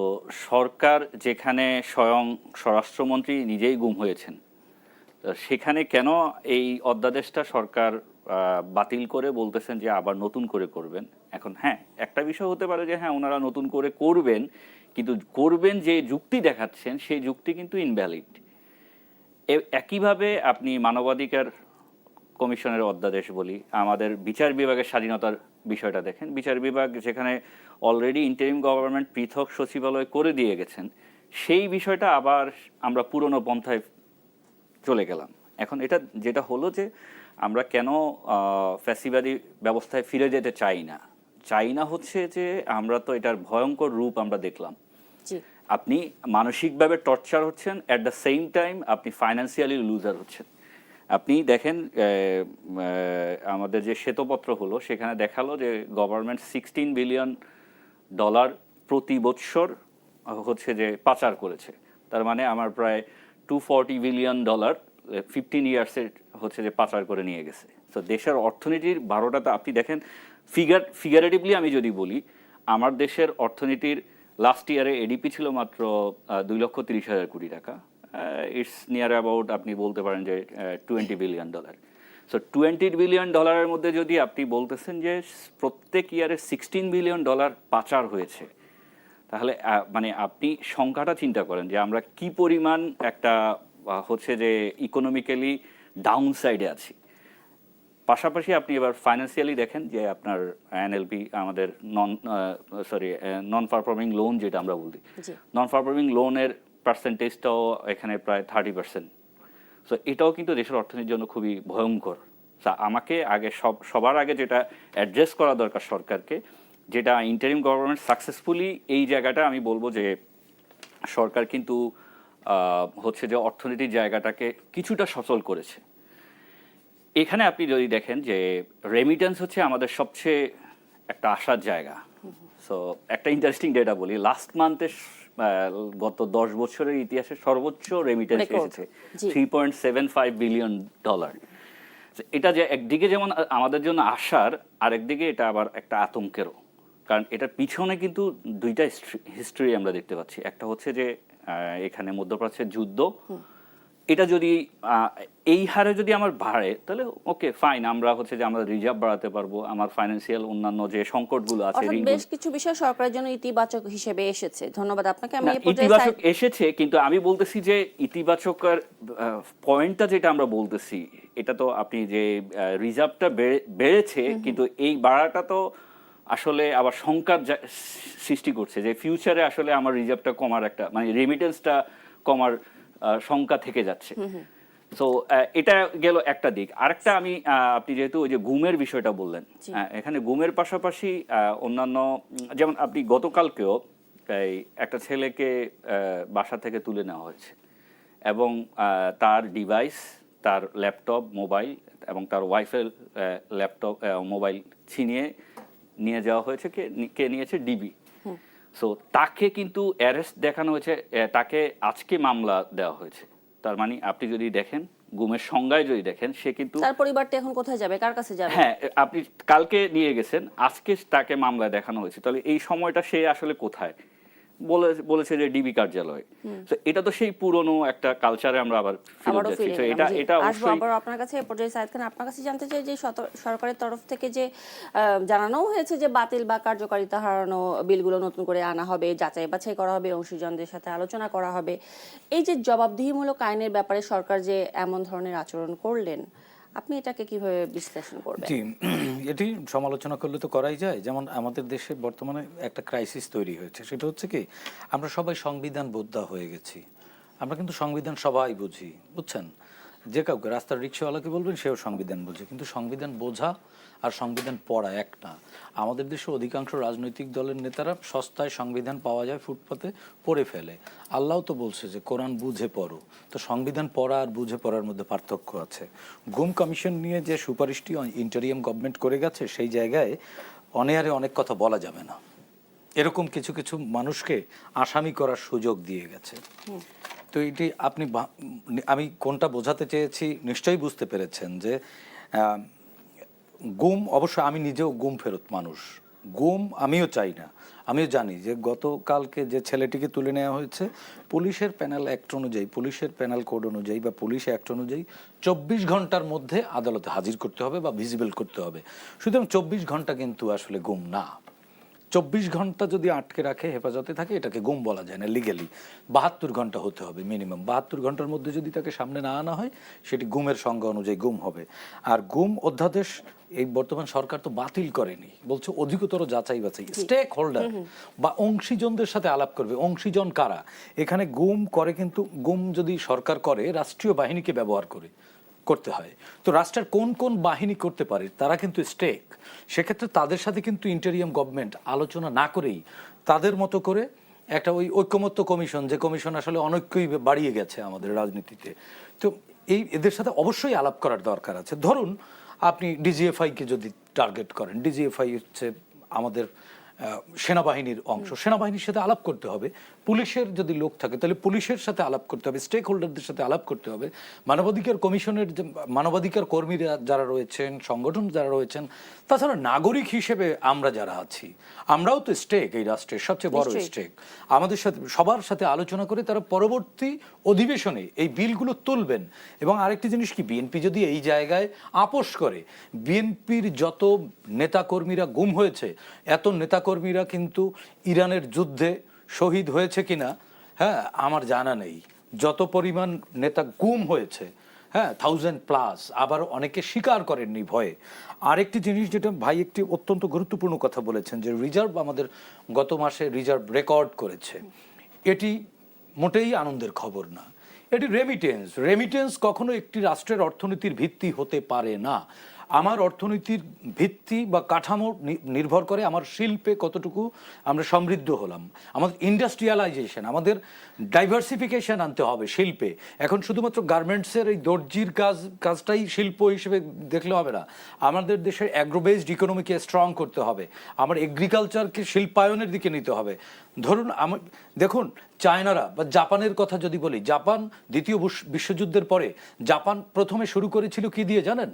সরকার যেখানে স্বয়ং স্বরাষ্ট্রমন্ত্রী নিজেই গুম হয়েছেন, সেখানে কেন এই অধ্যাদেশটা সরকার বাতিল করে বলতেছেন যে আবার নতুন করে করবেন? এখন হ্যাঁ, একটা বিষয় হতে পারে যে হ্যাঁ ওনারা নতুন করে করবেন, কিন্তু করবেন যে যুক্তি দেখাচ্ছেন সেই যুক্তি কিন্তু ইনভ্যালিড। একইভাবে আপনি মানবাধিকার কমিশনের অধ্যাদেশ বলি, আমাদের বিচার বিভাগের স্বাধীনতার বিষয়টা দেখেন। বিচার বিভাগ যেখানে অলরেডি ইন্টারিম গভর্নমেন্ট পৃথক সচিবালয় করে দিয়ে গেছেন, সেই বিষয়টা আবার আমরা পুরনো পন্থায় চলে গেলাম। এখন এটা যেটা হলো যে আমরা কেন ফ্যাসিবাদী ব্যবস্থায় ফিরে যেতে চাই না হচ্ছে যে আমরা তো এটার ভয়ঙ্কর রূপ আমরা দেখলাম। আপনি মানসিকভাবে টর্চার হচ্ছেন, অ্যাট দ্য সেম টাইম আপনি ফাইন্যান্সিয়ালি লুজার হচ্ছেন। আপনি দেখেন আমাদের যে শ্বেতপত্র হলো, সেখানে দেখালো যে গভর্নমেন্ট $16 বিলিয়ন প্রতি বৎসর হচ্ছে যে পাচার করেছে। তার মানে আমার প্রায় $240 বিলিয়ন 15 ইয়ার্সের হচ্ছে যে পাচার করে নিয়ে গেছে। তো দেশের অর্থনীতির 12টাতে আপনি দেখেন, ফিগারেটিভলি আমি যদি বলি, আমার দেশের অর্থনীতির লাস্ট ইয়ারে এডিপি ছিল মাত্র $2,30,000 কোটি টাকা। ইটস নিয়ার অ্যাবাউট আপনি বলতে পারেন যে $20 বিলিয়ন। সো $20 বিলিয়ন মধ্যে যদি আপনি বলতেছেন যে প্রত্যেক ইয়ারে $16 বিলিয়ন পাচার হয়েছে, তাহলে মানে আপনি সংখ্যাটা চিন্তা করেন যে আমরা কি পরিমাণ একটা হচ্ছে যে ইকোনমিক্যালি ডাউন সাইডে আছি। পাশাপাশি আপনি এবার ফাইন্যান্সিয়ালি দেখেন যে আপনার এনএলপি আমাদের নন পারফর্মিং লোন যেটা আমরা বলি, নন পারফর্মিং লোনের পার্সেন্টেজটাও এখানে প্রায় 30%। সো এটাও কিন্তু দেশের অর্থনীতির জন্য খুবই ভয়ঙ্কর। আমাকে আগে সবার আগে যেটা অ্যাড্রেস করা দরকার সরকারকে, যেটা ইন্টারিম গভর্নমেন্ট সাকসেসফুলি এই জায়গাটা আমি বলবো যে সরকার কিন্তু হচ্ছে যে অর্থনীতির জায়গাটাকে কিছুটা সচল করেছে। এখানে আপনি যদি দেখেন যে রেমিটেন্স হচ্ছে আমাদের সবচেয়ে একটা আশার জায়গা। সো একটা ইন্টারেস্টিং ডেটা বলি, লাস্ট মান্থে গত 10 বছরের ইতিহাসে সর্বোচ্চ রেমিটেন্স এসেছে $3.75 বিলিয়ন। এটা যে একদিকে যেমন আমাদের জন্য আশার, আরেকদিকে এটা আবার একটা আতঙ্কেরও, কারণ এটার পিছনে কিন্তু দুইটা হিস্ট্রি আমরা দেখতে পাচ্ছি। একটা হচ্ছে যে এখানে মধ্যপ্রাচ্যের যুদ্ধ, এটা যদি এই হারে যদি আমার বাড়ে তাহলে ওকে ফাইন, আমরা হচ্ছে যে আমরা রিজার্ভ বাড়াতে পারবো, আমার ফাইন্যান্সিয়াল অন্যান্য যে সংকটগুলো আছে, বেশ কিছু বিষয় সরকারের জন্য ইতিবাচক হিসেবে এসেছে। ধন্যবাদ আপনাকে। আমি ইতিবাচক এসেছে, কিন্তু আমি বলতেছি যে ইতিবাচকের পয়েন্টটা যেটা আমরা বলতেছি, এটা তো আপনি যে রিজার্ভটা বেড়েছে, কিন্তু এই বাড়াটা তো আসলে আবার শঙ্কার সৃষ্টি করছে যে ফিউচারে আসলে আমার রিজার্ভটা কমার একটা মানে রেমিটেন্সটা কমার শঙ্কা থেকে যাচ্ছে। তো এটা গেল একটা দিক। আরেকটা আমি আপনি যেহেতু ওই যে গুমের বিষয়টা বললেন, এখানে গুমের পাশাপাশি অন্যান্য, যেমন আপনি গতকালকেও একটা ছেলেকে বাসা থেকে তুলে নেওয়া হয়েছে এবং তার ডিভাইস, তার ল্যাপটপ, মোবাইল এবং তার ওয়াইফের ল্যাপটপ, মোবাইল ছিনিয়ে নিয়ে যাওয়া হয়েছে। কে নিয়েছে? ডিবি। সো তাকে কিন্তু অ্যারেস্ট দেখানো হয়েছে, তাকে আজকে মামলা দেওয়া হয়েছে। তার মানে আপনি যদি দেখেন গুমের সংজ্ঞায় যদি দেখেন, সে কিন্তু তার পরিবারটা এখন কোথায় যাবে, কার কাছে যাবে? হ্যাঁ, আপনি কালকে নিয়ে গেছেন, আজকে তাকে মামলায় দেখানো হয়েছে, তাহলে এই সময়টা সে আসলে কোথায়? বলেছে যে ডিবি কার্যালয়। তো এটা তো সেই পুরনো একটা কালচারে আমরা আবার ফিরে যাচ্ছি। তো এটা অবশ্যই আবার আপনার কাছে পর্যায়ে সাইদ খান, আপনার কাছে জানতে চাই যে সরকারের তরফ থেকে যে জানানো হয়েছে যে বাতিল বা কার্যকারিতা হারানো বিলগুলো নতুন করে আনা হবে, যাচাই বাছাই করা হবে, অংশীজনদের সাথে আলোচনা করা হবে, এই যে জবাবদিহিমূলক আইনের ব্যাপারে সরকার যে এমন ধরনের আচরণ করলেন, আপনি এটাকে কিভাবে বিশ্লেষণ করবেন? জি, এটি সমালোচনা করলে তো করাই যায়। যেমন আমাদের দেশে বর্তমানে একটা ক্রাইসিস তৈরি হয়েছে, সেটা হচ্ছে কি, আমরা সবাই সংবিধান বোদ্ধা হয়ে গেছি। আমরা কিন্তু সংবিধান সবাই বুঝি, বুঝছেন? যে কাউকে রাস্তার রিক্সাওয়ালাকে বলবেন, সেও সংবিধান বোঝে, কিন্তু সংবিধান বোঝা আর সংবিধান পড়া এক না। আমাদের দেশে অধিকাংশ রাজনৈতিক দলের নেতারা সস্তায় সংবিধান পাওয়া যায় ফুটপাতে পড়ে ফেলে। আল্লাহ তো বলছে যে কোরআন বুঝে পড়ো। তো সংবিধান পড়া আর বুঝে পড়ার মধ্যে পার্থক্য আছে। গুম কমিশন নিয়ে যে সুপারিশটি ইন্টারিয়াম গভর্নমেন্ট করে গেছে, সেই জায়গায় অনেয়ারে অনেক কথা বলা যাবে না। এরকম কিছু কিছু মানুষকে আসামি করার সুযোগ দিয়ে গেছে। তো এটি আমি কোনটা বোঝাতে চেয়েছি নিশ্চয়ই বুঝতে পেরেছেন যে গুম, অবশ্য আমি নিজেও গুম ফেরত মানুষ, গুম আমিও চাই না। আমিও জানি যে গতকালকে যে ছেলেটিকে তুলে নেওয়া হয়েছে, পুলিশের প্যানেল অ্যাক্ট অনুযায়ী, পুলিশের প্যানেল কোড অনুযায়ী বা পুলিশ অ্যাক্ট অনুযায়ী 24 ঘন্টার মধ্যে আদালতে হাজির করতে হবে বা ভিজিবল করতে হবে। সুতরাং 24 ঘন্টা কিন্তু আসলে গুম না। 24 ঘন্টা যদি আটকে রাখে, হেফাজতে থাকে, এটাকে গুম বলা যায় না লিগ্যালি। 72 ঘন্টা হতে হবে মিনিমাম। 72 ঘন্টার মধ্যে যদি তাকে সামনে না আনা হয়, সেটি গুমের সংজ্ঞা অনুযায়ী গুম হবে। আর গুম অধ্যাদেশ এই বর্তমান সরকার তো বাতিল করেনি, বলছে অধিকতর যাচাই বাছাই, স্টেক হোল্ডার বা অংশীজনদের সাথে আলাপ করবে। অংশীজন কারা? এখানে গুম করে, কিন্তু গুম যদি সরকার করে, রাষ্ট্রীয় বাহিনীকে ব্যবহার করতে হয়। তো রাষ্ট্রের কোন কোন বাহিনী করতে পারে, তারা কিন্তু স্টেক। সেক্ষেত্রে তাদের সাথে কিন্তু ইন্টারিয়াম গভর্নমেন্ট আলোচনা না করেই তাদের মতো করে একটা ওই ঐক্যমত্য কমিশন, যে কমিশন আসলে অনৈক্যই বাড়িয়ে গেছে আমাদের রাজনীতিতে, তো এদের সাথে অবশ্যই আলাপ করার দরকার আছে। ধরুন আপনি ডিজিএফআইকে যদি টার্গেট করেন, ডিজিএফআই হচ্ছে আমাদের সেনাবাহিনীর অংশ, সেনাবাহিনীর সাথে আলাপ করতে হবে। পুলিশের যদি লোক থাকে তাহলে পুলিশের সাথে আলাপ করতে হবে, স্টেক হোল্ডারদের সাথে আলাপ করতে হবে। মানবাধিকার কমিশনের যে মানবাধিকার কর্মীরা যারা রয়েছেন, সংগঠন যারা রয়েছেন, তাছাড়া নাগরিক হিসেবে আমরা যারা আছি, আমরাও তো স্টেক, এই রাষ্ট্রের সবচেয়ে বড় স্টেক। আমাদের সাথে সবার সাথে আলোচনা করে তারা পরবর্তী অধিবেশনে এই বিলগুলো তুলবেন। এবং আরেকটি জিনিস কি, বিএনপি যদি এই জায়গায় আপোষ করে, বিএনপির যত নেতাকর্মীরা গুম হয়েছে, এত নেতাকর্মীরা কিন্তু ইরানের যুদ্ধে শহীদ হয়েছে কিনা হ্যাঁ আমার জানা নেই। যত পরিমাণ নেতা গুম হয়েছে, হ্যাঁ 1000+, আবার অনেকে স্বীকার করেননি ভয়ে। আরেকটি জিনিস যেটা ভাই একটি অত্যন্ত গুরুত্বপূর্ণ কথা বলেছেন, যে রিজার্ভ আমাদের গত মাসে রিজার্ভ রেকর্ড করেছে, এটি মোটেই আনন্দের খবর না। এটি রেমিটেন্স কখনো একটি রাষ্ট্রের অর্থনীতির ভিত্তি হতে পারে না। আমার অর্থনীতির ভিত্তি বা কাঠামো নির্ভর করে আমার শিল্পে কতটুকু আমরা সমৃদ্ধ হলাম, আমাদের ইন্ডাস্ট্রিয়ালাইজেশন, আমাদের ডাইভার্সিফিকেশন আনতে হবে শিল্পে। এখন শুধুমাত্র গার্মেন্টসের এই দর্জির কাজটাই শিল্প হিসেবে দেখলে হবে না। আমাদের দেশের অ্যাগ্রোবেসড ইকোনমিকে স্ট্রং করতে হবে, আমার এগ্রিকালচারকে শিল্পায়নের দিকে নিতে হবে। ধরুন দেখুন চায়নারা বা জাপানের কথা যদি বলি, জাপান দ্বিতীয় বিশ্বযুদ্ধের পরে জাপান প্রথমে শুরু করেছিল কি দিয়ে জানেন?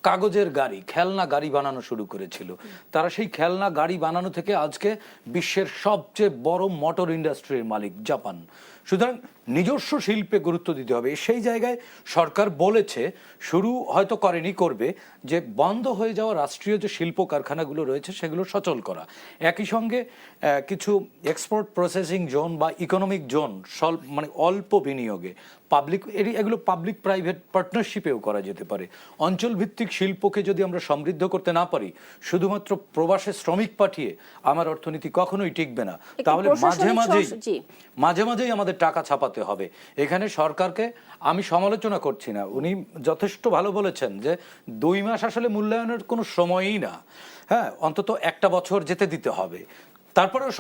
কাগজের গাড়ি, খেলনা গাড়ি বানানো শুরু করেছিল। তারা সেই খেলনা গাড়ি বানানো থেকে আজকে বিশ্বের সবচেয়ে বড় মোটর ইন্ডাস্ট্রির মালিক জাপান। সুতরাং নিজস্ব শিল্পে গুরুত্ব দিতে হবে। সেই জায়গায় সরকার বলেছে, শুরু হয়তো করেনি, করবে, যে বন্ধ হয়ে যাওয়া রাষ্ট্রীয় যে শিল্প কারখানাগুলো রয়েছে সেগুলো সচল করা। একই সঙ্গে কিছু এক্সপোর্ট প্রসেসিং জোন বা ইকোনমিক জোন মানে অল্প বিনিয়োগে এগুলো পাবলিক প্রাইভেট পার্টনারশিপেও করা যেতে পারে। অঞ্চলভিত্তিক শিল্পকে যদি আমরা সমৃদ্ধ করতে না পারি, শুধুমাত্র প্রবাসে শ্রমিক পাঠিয়ে আমার অর্থনীতি কখনোই টিকবে না। তাহলে মাঝে মাঝেই আমাদের টাকা ছাপাতে হবে। এখানে সরকারকে আমি সমালোচনা করছি না, উনি যথেষ্ট ভালো বলেছেন যে 2 মাস আসলে মূল্যায়নের কোনো সময়ই না, হ্যাঁ অন্তত 1 বছর যেতে দিতে হবে। তারপরেও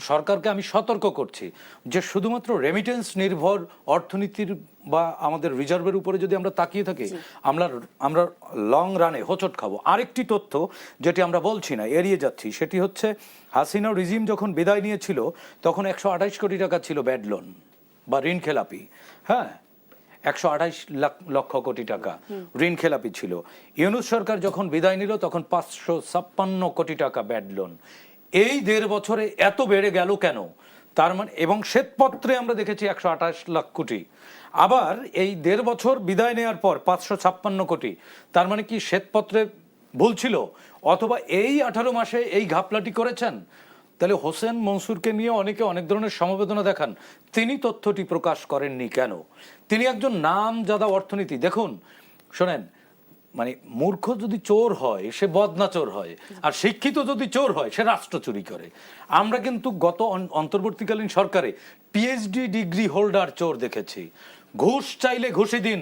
সরকারকে আমি সতর্ক করছি যে শুধুমাত্র রেমিটেন্স নির্ভর অর্থনীতির বা আমাদের রিজার্ভের উপরে যদি আমরা তাকিয়ে থাকি, আমরা লং রানে হোঁচট খাবো। আরেকটি তথ্য যেটি আমরা বলছি না, এড়িয়ে যাচ্ছি, সেটি হচ্ছে হাসিনা রিজিম যখন বিদায় নিয়েছিল তখন 128 কোটি টাকা ছিল ব্যাড লোন বা ঋণ খেলাপি। হ্যাঁ 128 লক্ষ কোটি টাকা ঋণ খেলাপি ছিল। ইউনূস সরকার যখন বিদায় নিল তখন 556 কোটি টাকা ব্যাড লোন। এই 1.5 বছরে এত বেড়ে গেল কেন? তার মানে, এবং শ্বেতপত্রে আমরা দেখেছি 128 লাখ কোটি। আবার এই 1.5 বছর বিদায় নেওয়ার পর 556 কোটি, তার মানে কি শ্বেতপত্রে ভুল ছিল, অথবা এই 18 মাসে এই ঘাপলাটি করেছেন? তাহলে হোসেন মনসুরকে নিয়ে অনেকে অনেক ধরনের সমবেদনা দেখান, তিনি তথ্যটি প্রকাশ করেননি কেন? তিনি একজন নামজাদা অর্থনীতি। দেখুন শোনেন, মানে মূর্খ যদি চোর হয় সে বদনা চোর হয়, আর শিক্ষিত যদি চোর হয় সে রাষ্ট্র চুরি করে। আমরা কিন্তু গত অন্তর্বর্তীকালীন সরকারে পিএইচডি ডিগ্রি হোল্ডার চোর দেখেছি। ঘুষ চাইলে ঘুষি দিন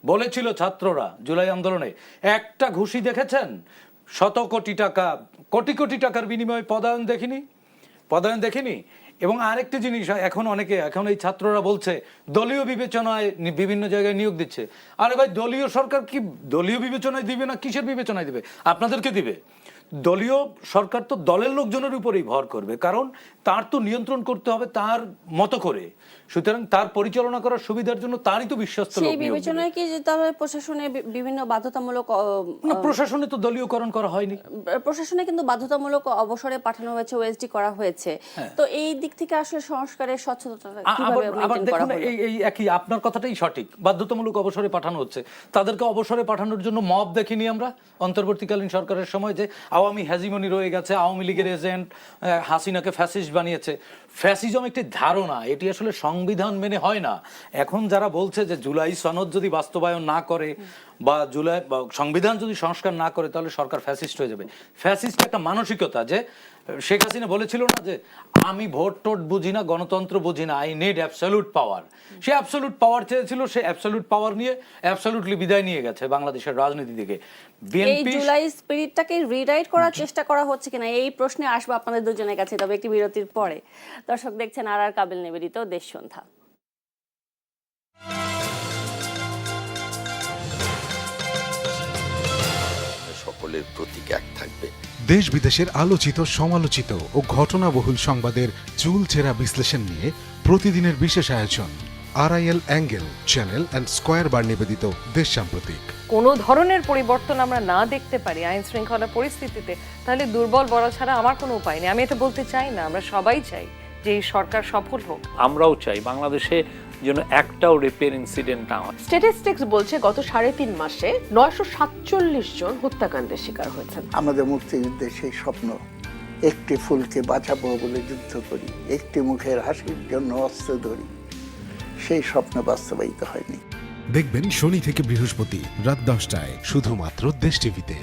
বলেছিল ছাত্ররা জুলাই আন্দোলনে, একটা ঘুষি দেখেছেন? 100 কোটি টাকা, কোটি কোটি টাকার বিনিময়ে পদায়ন দেখিনি। এবং আরেকটি জিনিস, এখন এই ছাত্ররা বলছে দলীয় বিবেচনায় বিভিন্ন জায়গায় নিয়োগ দিচ্ছে। আরে ভাই, দলীয় সরকার কি দলীয় বিবেচনায় দিবে না কিসের বিবেচনায় দিবে? আপনাদেরকে দিবে। দলীয় সরকার তো দলের লোকজনের উপরেই ভর করবে, কারণ তার তো নিয়ন্ত্রণ করতে হবে তার মতো করে। সুতরাং তার পরিচালনা করার সুবিধার জন্য তারই তো বিশ্বস্ত লোক নিয়োগ দিবে। বিবেচনায় কি তাহলে প্রশাসনে বিভিন্ন বাধ্যতামূলক না, প্রশাসনে তো দলীয়করণ করা হয়নি। প্রশাসনে কিন্তু বাধ্যতামূলক অবসরে পাঠানো হয়েছে, ওএসডি করা হয়েছে। তো এই দিক থেকে আসলে সংস্কারের স্বচ্ছতা কিভাবে মেইনটেইন করা হলো? এই একই আপনার কথাটাই সঠিক, বাধ্যতামূলক অবসরে পাঠানো হচ্ছে। তাদেরকে অবসরে পাঠানোর জন্য মব দেখিনি আমরা অন্তর্বর্তীকালীন সরকারের সময়, যে আওয়ামী হ্যাজিমনি রয়ে গেছে, আওয়ামী লীগের এজেন্ট, হাসিনাকে ফ্যাসিস্ট বানিয়েছে। ফ্যাসিজম একটি ধারণা, এটি আসলে সংবিধান মেনে হয় না। এখন যারা বলছে যে জুলাই সনদ যদি বাস্তবায়ন না করে বা সংবিধান যদি সংস্কার না করে তাহলে সরকার ফ্যাসিস্ট হয়ে যাবে, ফ্যাসিস্ট একটা মানসিকতা। যে শেখ হাসিনা বলেছিল না যে আমি ভোট টোট বুঝি না, গণতন্ত্র বুঝি না, I need absolute power. Say absolute পাওয়ার চেয়েছিল, সে অ্যাবসলিউট পাওয়ার নিয়ে অ্যাবসলিউটলি বিদায় নিয়ে গেছে বাংলাদেশের রাজনীতি থেকে। এই জুলাই স্পিরিটটাকে রিরাইট করার চেষ্টা করা হচ্ছে কিনা, এই প্রশ্নে আসবো আপনাদের দুজনের কাছে, তবে একটি বিরতির পরে। দর্শক দেখছেন আর কাবিল নিবেদিত দেশ সন্ধ্যা। সকলের প্রতীক এক থাকবে। দেশ বিদেশের আলোচিত, সমালোচিত ও ঘটনাবহুল সংবাদের চুলচেরা বিশ্লেষণ নিয়ে প্রতিদিনের বিশেষ আয়োজন RIL angle channel and square bar নিবেদিত দেশ সাম্প্রতিক। কোনো ধরনের পরিবর্তন আমরা না দেখতে পারি আইন শৃঙ্খলা পরিস্থিতিতে, তাহলে দুর্বল বলা ছাড়া আমার কোনো উপায় নেই। আমি এটা বলতে চাই না, আমরা সবাই চাই যে এই সরকার সফল হোক। আমরাও চাই বাংলাদেশে যেন একটাও রেপের ইনসিডেন্ট না হয়। স্ট্যাটিস্টিক্স বলছে গত 3.5 মাসে 947 জন হত্যাকাণ্ডের শিকার হয়েছেন। আমাদের মুক্তিযুদ্ধের সেই স্বপ্ন একটি ফুলকে বাঁচাবো বলে যুদ্ধ করি, একটি মুখের হাসির জন্য অস্ত্র ধরি, সেই স্বপ্ন বাস্তবায়িত হয়নি। দেখবেন শনি থেকে বৃহস্পতি রাত 10টায় শুধুমাত্র দেশ টিভিতে।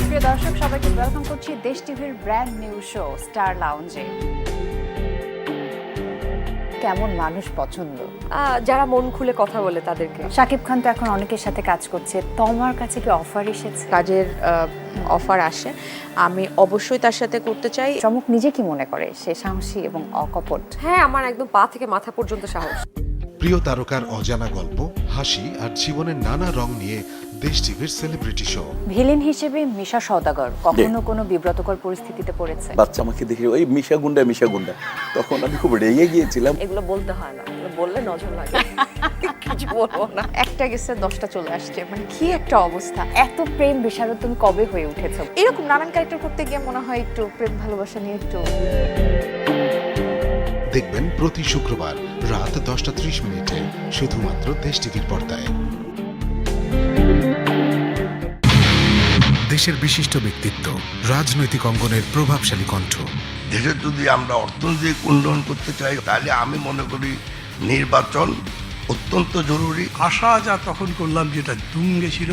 প্রিয় দর্শক, সবাইকে ওয়েলকাম করছি দেশ টিভির ব্র্যান্ড নিউ শো স্টার লাউঞ্জে। কেমন মানুষ পছন্দ? যারা মন খুলে কথা বলে তাদেরকে। শাকিব খান তো এখন অনেকের সাথে কাজ করছে, তোমার কাছে কি অফার এসেছে? কাজের অফার আসে, আমি অবশ্যই তার সাথে করতে চাই। চমক নিজে কি মনে করে সে সাহসী এবং অকপট? হ্যাঁ, আমার একদম পা থেকে মাথা পর্যন্ত সাহস। প্রিয় তারকার অজানা গল্প, হাসি আর জীবনের নানা রং নিয়ে দেশ টিভির সেলিব্রিটি শো। ভিলেন হিসেবে মিশা সওদাগর কখনো কোনো বিব্রতকর পরিস্থিতিতে পড়েছে? বাচ্চা আমাকে দেখে ওই মিশা গুন্ডা, তখন আমি খুব রেগে গিয়েছিলাম। এগুলো বলতে হয় না, বললে নজর লাগে। কিছু বলবো না। একটা গেছে 10টা চলে আসছে, মানে কি একটা অবস্থা! এত প্রেম বিশারদ তুমি কবে হয়ে উঠেছো? এরকম নানান ক্যারেক্টার করতে গিয়ে মনে হয় একটু প্রেম ভালোবাসা নিয়ে একটু। দেখবেন প্রতি শুক্রবার রাত 10:30 শুধুমাত্র দেশ টিভির পর্দায়। দেশের বিশিষ্ট ব্যক্তিত্ব, রাজনৈতিক অঙ্গনের প্রভাবশালী কণ্ঠ। দেশের যদি আমরা অর্থনৈতিক উন্নয়ন করতে চাই, তাহলে আমি মনে করি নির্বাচন অত্যন্ত জরুরি। আশা যা তখন করলাম যেটা তুঙ্গে ছিল,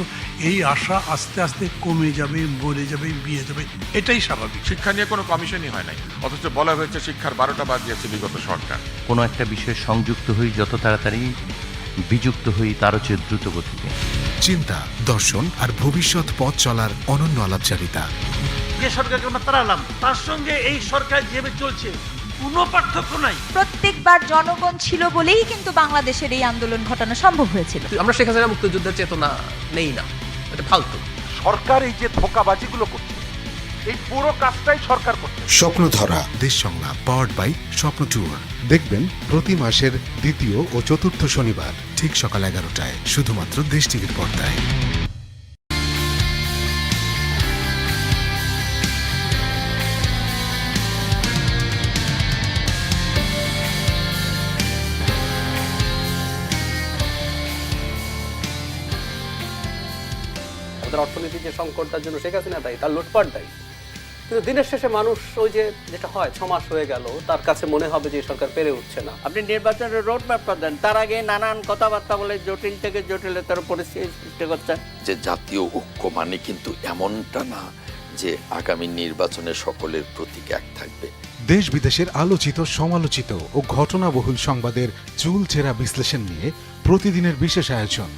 এই আশা আস্তে আস্তে কমে যাবে, মরে যাবে, বিয়ে যাবে, এটাই স্বাভাবিক। শিক্ষা নিয়ে কোনো কমিশনই হয় নাই, অথচ বলা হয়েছে শিক্ষার 12টা বাজিয়েছে বিগত সরকার। কোনো একটা বিষয়ে সংযুক্ত হই যত তাড়াতাড়ি, বিযুক্ত হই তারও চেয়ে দ্রুত গতিতে। চিন্তা, দর্শন আর ভবিষ্যৎ পথ চলার অনন্য আলাপচারিতা। যে সরকারকে আমরা তাড়ালাম, তার সঙ্গে এই সরকার যেভাবে চলছে কোনো পার্থক্য নাই। প্রত্যেকবার জনগণ ছিল বলেই কিন্তু বাংলাদেশের এই আন্দোলন ঘটানো সম্ভব হয়েছিল। আমরা শেখ হাসিনা মুক্তিযুদ্ধের চেতনা নেই না, এটা ফালতু। সরকার এই যে ধোঁকাবাজিগুলো করছে, এই পুরো কাজটাই সরকার করছে। স্বপ্ন ধরা দেশ সংলাপ, পাওয়ার্ড বাই স্বপ্ন ট্যুর। দেখবেন প্রতি মাসের দ্বিতীয় ও চতুর্থ শনিবার ঠিক সকাল 11টায় শুধুমাত্র দেশ টিভির পর্দায়। আমাদের অর্থনীতির যে সংকট, তার জন্য শেখ হাসিনা দায়ী, তার লুটপাট দায়ী। কিন্তু দিনের শেষে মানুষ ওই যে যেটা হয়, 6 মাস হয়ে গেল, তার কাছে মনে হবে যে সরকার পেরে উঠছে না। আপনি নির্বাচনের রোড ম্যাপটা দেন, তার আগে নানান কথাবার্তা বলে জটিল থেকে জটিলতর পরিস্থিতি সৃষ্টি করছেন। যে জাতীয় ঐক্য মানে কিন্তু এমনটা না যে আগামী নির্বাচনে সকলের প্রতীক এক থাকবে। দেশ বিদেশের আলোচিত, সমালোচিত ও ঘটনাবহুল সংবাদের চুলচেরা বিশ্লেষণ নিয়ে প্রতিদিনের বিশেষ আয়োজন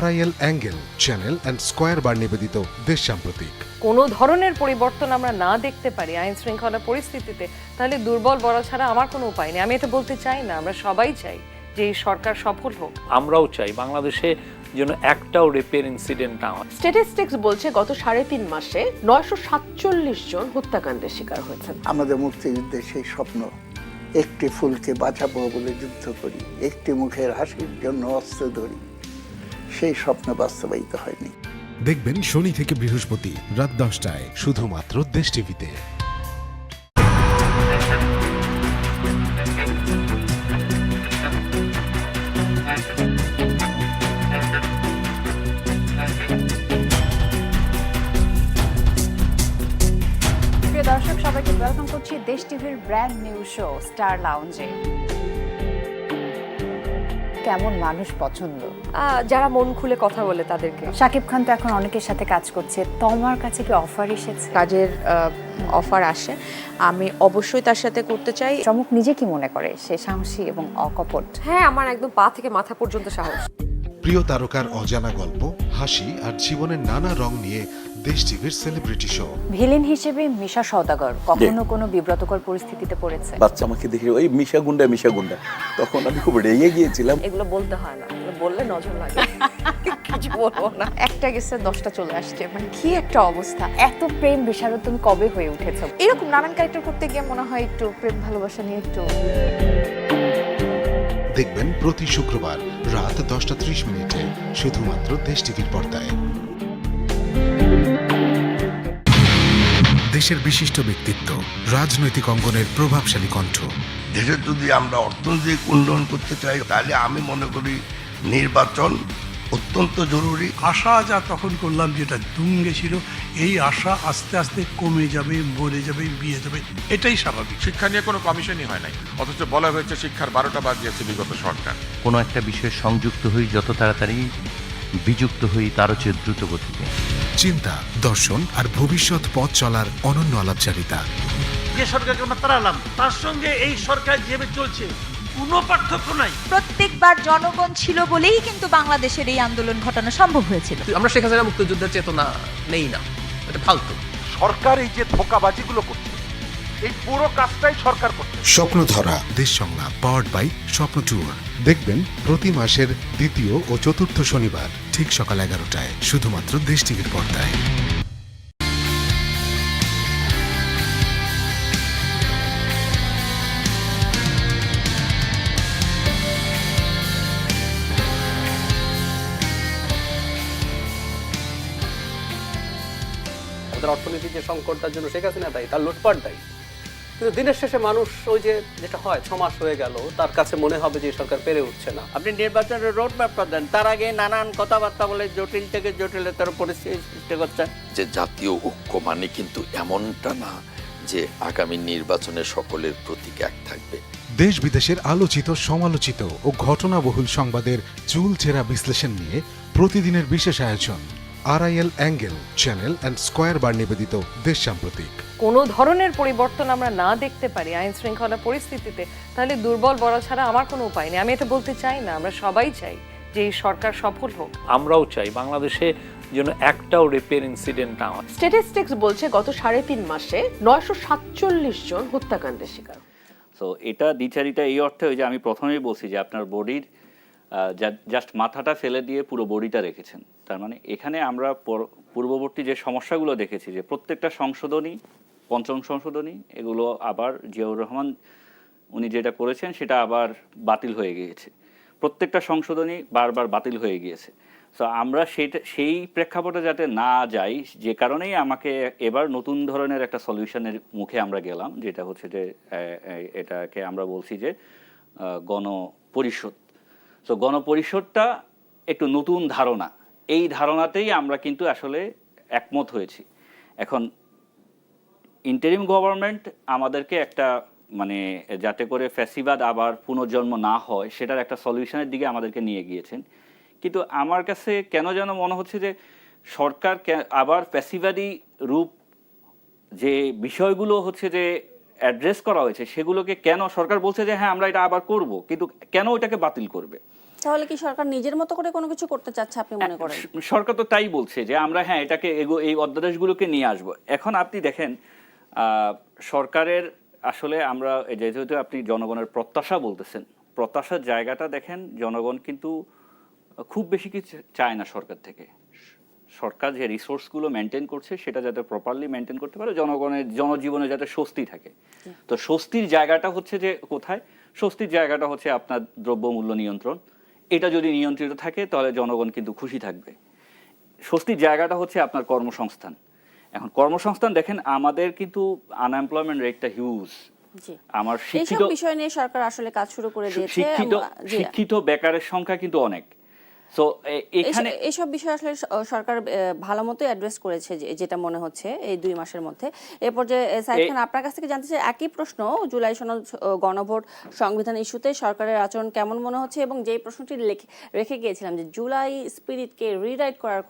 RIL angle channel and square bar নিবেদিত দেশ সাম্প্রতিক। কোনো ধরনের পরিবর্তন আমরা না দেখতে পারি আইন শৃঙ্খলা পরিস্থিতিতে, তাহলে দুর্বল বলা ছাড়া আমার কোনো উপায় নেই। আমি এটা বলতে চাই না, আমরা সবাই চাই যে এই সরকার সফল হোক। আমরাও চাই বাংলাদেশে যেন একটাও রেপের ইনসিডেন্ট না হয়। স্ট্যাটিস্টিক্স বলছে গত 3.5 মাসে 947 জন হত্যাকাণ্ডের শিকার হয়েছেন। আমাদের মুক্তিযুদ্ধের সেই স্বপ্ন, একটি ফুলকে বাঁচাবো বলে যুদ্ধ করি, একটি মুখের হাসির জন্য অস্ত্র ধরি, সেই স্বপ্ন বাস্তবায়িত হয়নি। দেখবেন শনি থেকে বৃহস্পতি রাত 10টায় শুধুমাত্র দেশ টিভিতে। প্রিয় দর্শক, সবাইকে ওয়েলকাম করছি দেশ টিভির ব্র্যান্ড নিউ শো স্টার লাউঞ্জে। কেমন মানুষ পছন্দ? যারা মন খুলে কথা বলে তাদেরকে। শাকিব খান তো এখন অনেকের সাথে কাজ করছে, তোমার কাছে কি অফার এসেছে? কাজের অফার আসে, আমি অবশ্যই তার সাথে করতে চাই। চমক নিজে কি মনে করে সে সাহসী এবং অকপট? হ্যাঁ, আমার একদম পা থেকে মাথা পর্যন্ত সাহস। প্রিয় তারকার অজানা গল্প, হাসি আর জীবনের নানা রং নিয়ে দেশ টিভির সেলিব্রিটি শো। ভিলেন হিসেবে মিশা সওদাগর কখনো কোনো বিব্রতকর পরিস্থিতিতে পড়েছে? বাচ্চা আমাকে দেখে ওই মিশা গুন্ডা, তখন আমি খুব রেগে গিয়েছিলাম। এগুলো বলতে হয় না, বললে নজর লাগে। কিছু বলবো না। একটা গেছে 10টা চলে আসছে, মানে কি একটা অবস্থা! এত প্রেম বিশারদ তুমি কবে হয়ে উঠেছো? এরকম নানান ক্যারেক্টার করতে গিয়ে মনে হয় একটু প্রেম ভালোবাসা নিয়ে একটু। দেখবেন প্রতি শুক্রবার রাত 10:30 শুধুমাত্র দেশ টিভির পর্দায়। দেশের বিশিষ্ট ব্যক্তিত্ব, রাজনৈতিক অঙ্গনের প্রভাবশালী কণ্ঠ। দেশে যদি আমরা অর্থনৈতিক উন্নয়ন করতে চাই তাহলে আমি মনে করি নির্বাচন অত্যন্ত জরুরি। আশা যা তখন করলাম যেটা তুঙ্গে ছিল, এই আশা আস্তে আস্তে কমে যাবে, মরে যাবে, বিয়ে যাবে, এটাই স্বাভাবিক। শিক্ষা নিয়ে কোনো কমিশনই হয় নাই, অথচ বলা হয়েছে শিক্ষার 12টা বাজিয়েছে বিগত সরকার। কোনো একটা বিষয়ে সংযুক্ত হই যত তাড়াতাড়ি, বিযুক্ত হই তারও চেয়ে দ্রুত গতিতে। চিন্তা, দর্শন আর ভবিষ্যৎ পথ চলার অনন্য আলাপচারিতা। যে সরকারকে আমরা তাড়ালাম তার সঙ্গে এই সরকার যেভাবে চলছে কোনো পার্থক্য নাই। প্রত্যেকবার জনগণ ছিল বলেই কিন্তু বাংলাদেশের এই আন্দোলন ঘটানো সম্ভব হয়েছিল। আমরা শেখ হাসিনা মুক্তিযুদ্ধের চেতনা নেই না, এটা ফালতু। সরকার এই যে ধোঁকাবাজিগুলো করছে, এই পুরো কাজটাই সরকার করছে। স্বপ্নধরা দেশ সংলাপ, পাওয়ার্ড বাই স্বপ্ন ট্যুর। দেখবেন প্রতি মাসের দ্বিতীয় ও চতুর্থ শনিবার ঠিক সকাল 11টায়, শুধুমাত্র দেশ টিভির পর্দায়। আমাদের অর্থনীতির যে সংকট, তার জন্য শেখ হাসিনা দায়ী, তার লুটপাট দায়ী। কিন্তু দিনের শেষে মানুষ ওই যে যেটা হয়, 6 মাস হয়ে গেল, তার কাছে মনে হবে যে সরকার পেরে উঠছে না। আপনি নির্বাচনের রোড ম্যাপটা দেন, তার আগে নানান কথাবার্তা বলে জটিল থেকে জটিলতর পরিস্থিতি সৃষ্টি করছেন। যে জাতীয় ঐক্য মানে কিন্তু এমনটা না যে আগামী নির্বাচনে সকলের প্রতীক এক থাকবে। দেশ বিদেশের আলোচিত, সমালোচিত ও ঘটনাবহুল সংবাদের চুলচেরা বিশ্লেষণ নিয়ে প্রতিদিনের বিশেষ আয়োজন RIL angle channel and square bar নিবেদিত দেশ সাম্প্রতিক। কোনো ধরনের পরিবর্তন আমরা না দেখতে পারি আইন শৃঙ্খলা পরিস্থিতিতে, তাহলে দুর্বল বলা ছাড়া আমার কোনো উপায় নেই। আমি এটা বলতে চাই না, আমরা সবাই চাই যে এই সরকার সফল হোক। আমরাও চাই বাংলাদেশে যেন একটাও রেপের ইনসিডেন্ট না হয়। স্ট্যাটিস্টিক্স বলছে গত 3.5 মাসে 947 জন হত্যাকাণ্ডের শিকার। সো এটা দ্বিচারিতা এই অর্থে যে আমি প্রথমেই বলছি যে আপনার বডির জাস্ট মাথাটা ফেলে দিয়ে পুরো বডিটা রেখেছেন। তার মানে এখানে আমরা পূর্ববর্তী যে সমস্যাগুলো দেখেছি যে প্রত্যেকটা সংশোধনী, 5ম সংশোধনী, এগুলো আবার জিয়াউর রহমান উনি যেটা করেছেন সেটা আবার বাতিল হয়ে গিয়েছে। প্রত্যেকটা সংশোধনী বারবার বাতিল হয়ে গিয়েছে। সো আমরা সেই প্রেক্ষাপটে যাতে না যাই, যে কারণেই আমাকে এবার নতুন ধরনের একটা সলিউশনের মুখে আমরা গেলাম, যেটা হচ্ছে যে এটাকে আমরা বলছি যে গণপরিষদ। সো গণপরিষদটা একটু নতুন ধারণা, এই ধারণাতেই আমরা কিন্তু আসলে একমত হয়েছি। এখন ইন্টারিম গভর্নমেন্ট আমাদেরকে একটা মানে যাতে করে ফ্যাসিবাদ আবার পুনর্জন্ম না হয় সেটার একটা সলিউশনের দিকে আমাদেরকে নিয়ে গিয়েছেন। কিন্তু আমার কাছে কেন যেন মনে হচ্ছে যে সরকার আবার ফ্যাসিবাদী রূপ যে বিষয়গুলো হচ্ছে যে অ্যাড্রেস করা হয়েছে সেগুলোকে কেন সরকার বলছে যে হ্যাঁ আমরা এটা আবার করব, কিন্তু কেন এটাকে বাতিল করবে? তাহলে কি সরকার নিজের মতো করে কোনো কিছু করতে চাচ্ছে আপনি মনে করেন? সরকার তো তাই বলছে যে আমরা হ্যাঁ এটাকে এই অধ্যাদেশগুলোকে নিয়ে আসব। এখন আপনি দেখেন সরকারের আসলে আমরা যেহেতু আপনি জনগণের প্রত্যাশা বলতেছেন, প্রত্যাশার জায়গাটা দেখেন, জনগণ কিন্তু খুব বেশি কিছু চায় না সরকার থেকে। সরকার যে রিসোর্সগুলো মেনটেন করছে সেটা যাতে প্রপারলি মেনটেন করতে পারে, জনগণের জনজীবনে যাতে স্বস্তি থাকে। তো স্বস্তির জায়গাটা হচ্ছে যে কোথায়? স্বস্তির জায়গাটা হচ্ছে আপনার দ্রব্যমূল্য নিয়ন্ত্রণ। এটা যদি নিয়ন্ত্রিত থাকে তাহলে জনগণ কিন্তু খুশি থাকবে। স্বস্তির জায়গাটা হচ্ছে আপনার কর্মসংস্থান। এখন কর্মসংস্থান দেখেন আমাদের কিন্তু আনএমপ্লয়মেন্ট রেটটা হিউজ। আমার শিক্ষিত বিষয় নিয়ে সরকার আসলে কাজ শুরু করে দিয়েছে। শিক্ষিত বেকারের সংখ্যা কিন্তু অনেক। সো এখানে এইসব বিষয় আসলে সরকার ভালো মতো অ্যাড্রেস করেছে যেটা মনে হচ্ছে এই 2 মাসের মধ্যে। এরপর যে সাইদ খান, আপনার কাছ থেকে জানতে চাই একই প্রশ্ন, জুলাই সনদ, গণভোট, সংবিধান ইস্যুতে সরকারের আচরণ কেমন মনে হচ্ছে, এবং যেই প্রশ্নটি রেখে গিয়েছিলাম যে জুলাই স্পিরিটকে রিরাইট করার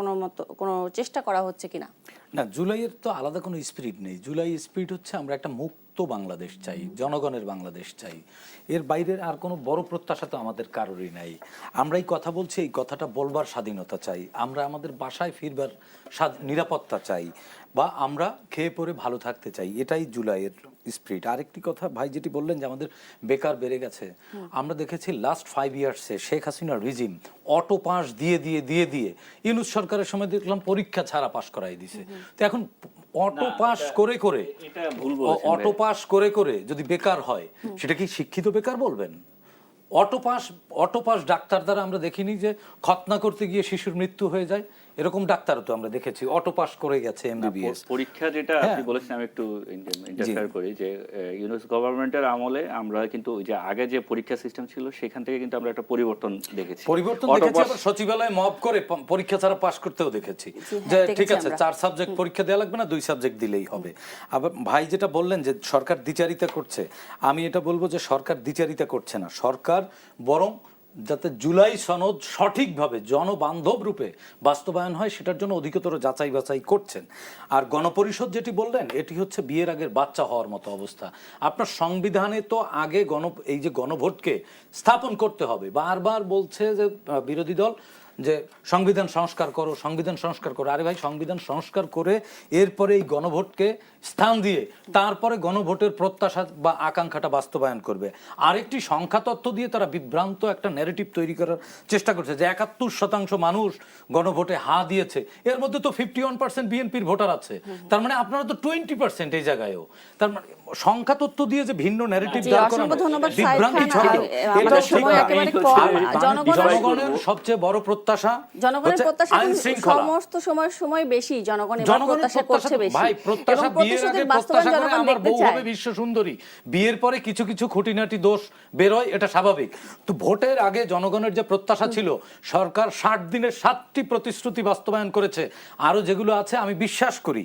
কোনো চেষ্টা করা হচ্ছে কিনা? না, জুলাইয়ের তো আলাদা কোনো স্পিরিট নেই। জুলাই স্পিরিট হচ্ছে আমরা একটা মুক্ত বাংলাদেশ চাই, জনগণের বাংলাদেশ চাই। এর বাইরের আর কোনো বড় প্রত্যাশা তো আমাদের কারোরই নাই। আমরা এই কথা বলছি, এই কথাটা বলবার স্বাধীনতা চাই, আমরা আমাদের বাসায় ফিরবার নিরাপত্তা চাই, বা আমরা খেয়ে পরে ভালো থাকতে চাই। এটাই জুলাইয়ের স্পিরিট। আরেকটি কথা ভাই যেটি বললেন যে আমাদের বেকার বেড়ে গেছে, আমরা দেখেছি লাস্ট 5 ইয়ার্সে শেখ হাসিনার রিজিম অটো পাস দিয়ে দিয়ে দিয়ে দিয়ে ইউনূস সরকারের সময় দেখলাম পরীক্ষা ছাড়া পাস করাই দিছে। তো এখন অটো পাস করে করে অটো পাস করে করে যদি বেকার হয় সেটা কি শিক্ষিত বেকার বলবেন? অটো পাস ডাক্তার দ্বারা আমরা দেখিনি যে খতনা করতে গিয়ে শিশুর মৃত্যু হয়ে যায়। এরকম ডাক্তারও তো আমরা দেখেছি অটো পাস করে গেছে এমবিবিএস। পরীক্ষা যেটা আপনি বলেছেন, আমি একটু ইন্টারফেয়ার করি যে ইউনুস গভর্নমেন্টের আমলে আমরা কিন্তু ওই যে আগে যে পরীক্ষা সিস্টেম ছিল সেখান থেকে কিন্তু আমরা একটা পরিবর্তন দেখেছি। আবার সচিবালয়ে মব করে পরীক্ষা ছাড়া পাস করতেও দেখেছি যে ঠিক আছে 4 সাবজেক্ট পরীক্ষা দেওয়া লাগবে না, 2 সাবজেক্ট দিলেই হবে। আবার ভাই যেটা বললেন যে সরকার দ্বিচারিতা করছে, আমি এটা বলবো যে সরকার দ্বিচারিতা করছে না, সরকার বরং যাতে জুলাই সনদ সঠিকভাবে জনবান্ধব রূপে বাস্তবায়ন হয় সেটার জন্য অধিকতর যাচাই বাছাই করছেন। আর গণপরিষদ যেটি বললেন এটি হচ্ছে বিয়ের আগের বাচ্চা হওয়ার মতো অবস্থা। আপনার সংবিধানে তো আগে এই যে গণভোটকে স্থাপন করতে হবে, বারবার বলছে যে বিরোধী দল যে সংবিধান সংস্কার করো, সংবিধান সংস্কার করো। আরে ভাই, সংবিধান সংস্কার করে এরপরে এই গণভোটকে স্থান দিয়ে তারপরে গণভোটের প্রত্যাশা বা আকাঙ্ক্ষাটা বাস্তবায়ন করবে। আরেকটি সংখ্যা তথ্য দিয়ে তারা বিভ্রান্ত একটা ন্যারেটিভ তৈরি করার চেষ্টা করছে যে 71% মানুষ গণভোটে হা দিয়েছে, এর মধ্যে তো 51% বিএনপির ভোটার আছে, তার মানে আপনারা তো 20% এই জায়গায়ও। তার মানে সংখ্যা তথ্য দিয়ে যে ভিন্ন ন্যারেটিভ দাঁড় করানো, বিভ্রান্তি ছড়ানো, এটা জনগণের সবচেয়ে বড় প্রত্যাশা, জনগণের প্রত্যাশা সমস্ত সময় বেশি, জনগণের প্রত্যাশা করছে বেশি। ভাই, প্রত্যাশা বিয়ের আগে প্রত্যাশা করে আমার বউ হবে বিশ্ব সুন্দরী, বিয়ের পরে কিছু কিছু খুঁটিনাটি দোষ বেরোয়, এটা স্বাভাবিক। তো ভোটের আগে জনগণের যে প্রত্যাশা ছিল, সরকার 60 দিনের 7টি প্রতিশ্রুতি বাস্তবায়ন করেছে, আরো যেগুলো আছে আমি বিশ্বাস করি।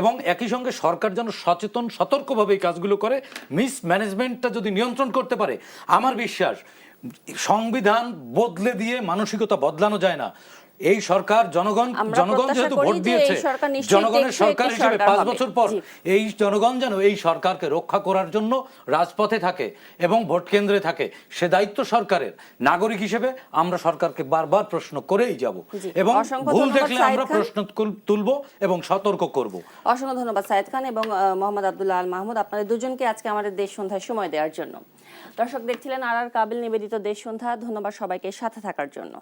এবং একই সঙ্গে সরকার যেন সচেতন সতর্কভাবে এই কাজগুলো করে, মিস ম্যানেজমেন্টটা যদি নিয়ন্ত্রণ করতে পারে, আমার বিশ্বাস সংবিধান বদলে দিয়ে মানসিকতা বদলানো যায় না। এই সরকার জনগণ যেহেতু ভোট দিয়েছে, জনগণের সরকার হিসেবে 5 বছর পর এই জনগণ যেন এই সরকারকে রক্ষা করার জন্য রাজপথে থাকে এবং ভোট কেন্দ্রে থাকে, সে দায়িত্ব সরকারের। নাগরিক হিসেবে আমরা সরকারকে বারবার প্রশ্ন করেই যাব এবং ভুল দেখলে আমরা প্রশ্ন তুলব এবং সতর্ক করব। অসংখ্য ধন্যবাদ সায়েদ খান এবং মোহাম্মদ আব্দুল্লাহ আল মাহমুদ, আপনাদের দুজনকে আজকে আমাদের দেশ সন্ধ্যায় সময় দেওয়ার জন্য। দর্শক দেখছিলেন আর কাবিল নিবেদিত দেশ সন্ধ্যা। ধন্যবাদ সবাইকে সাথে থাকার জন্য।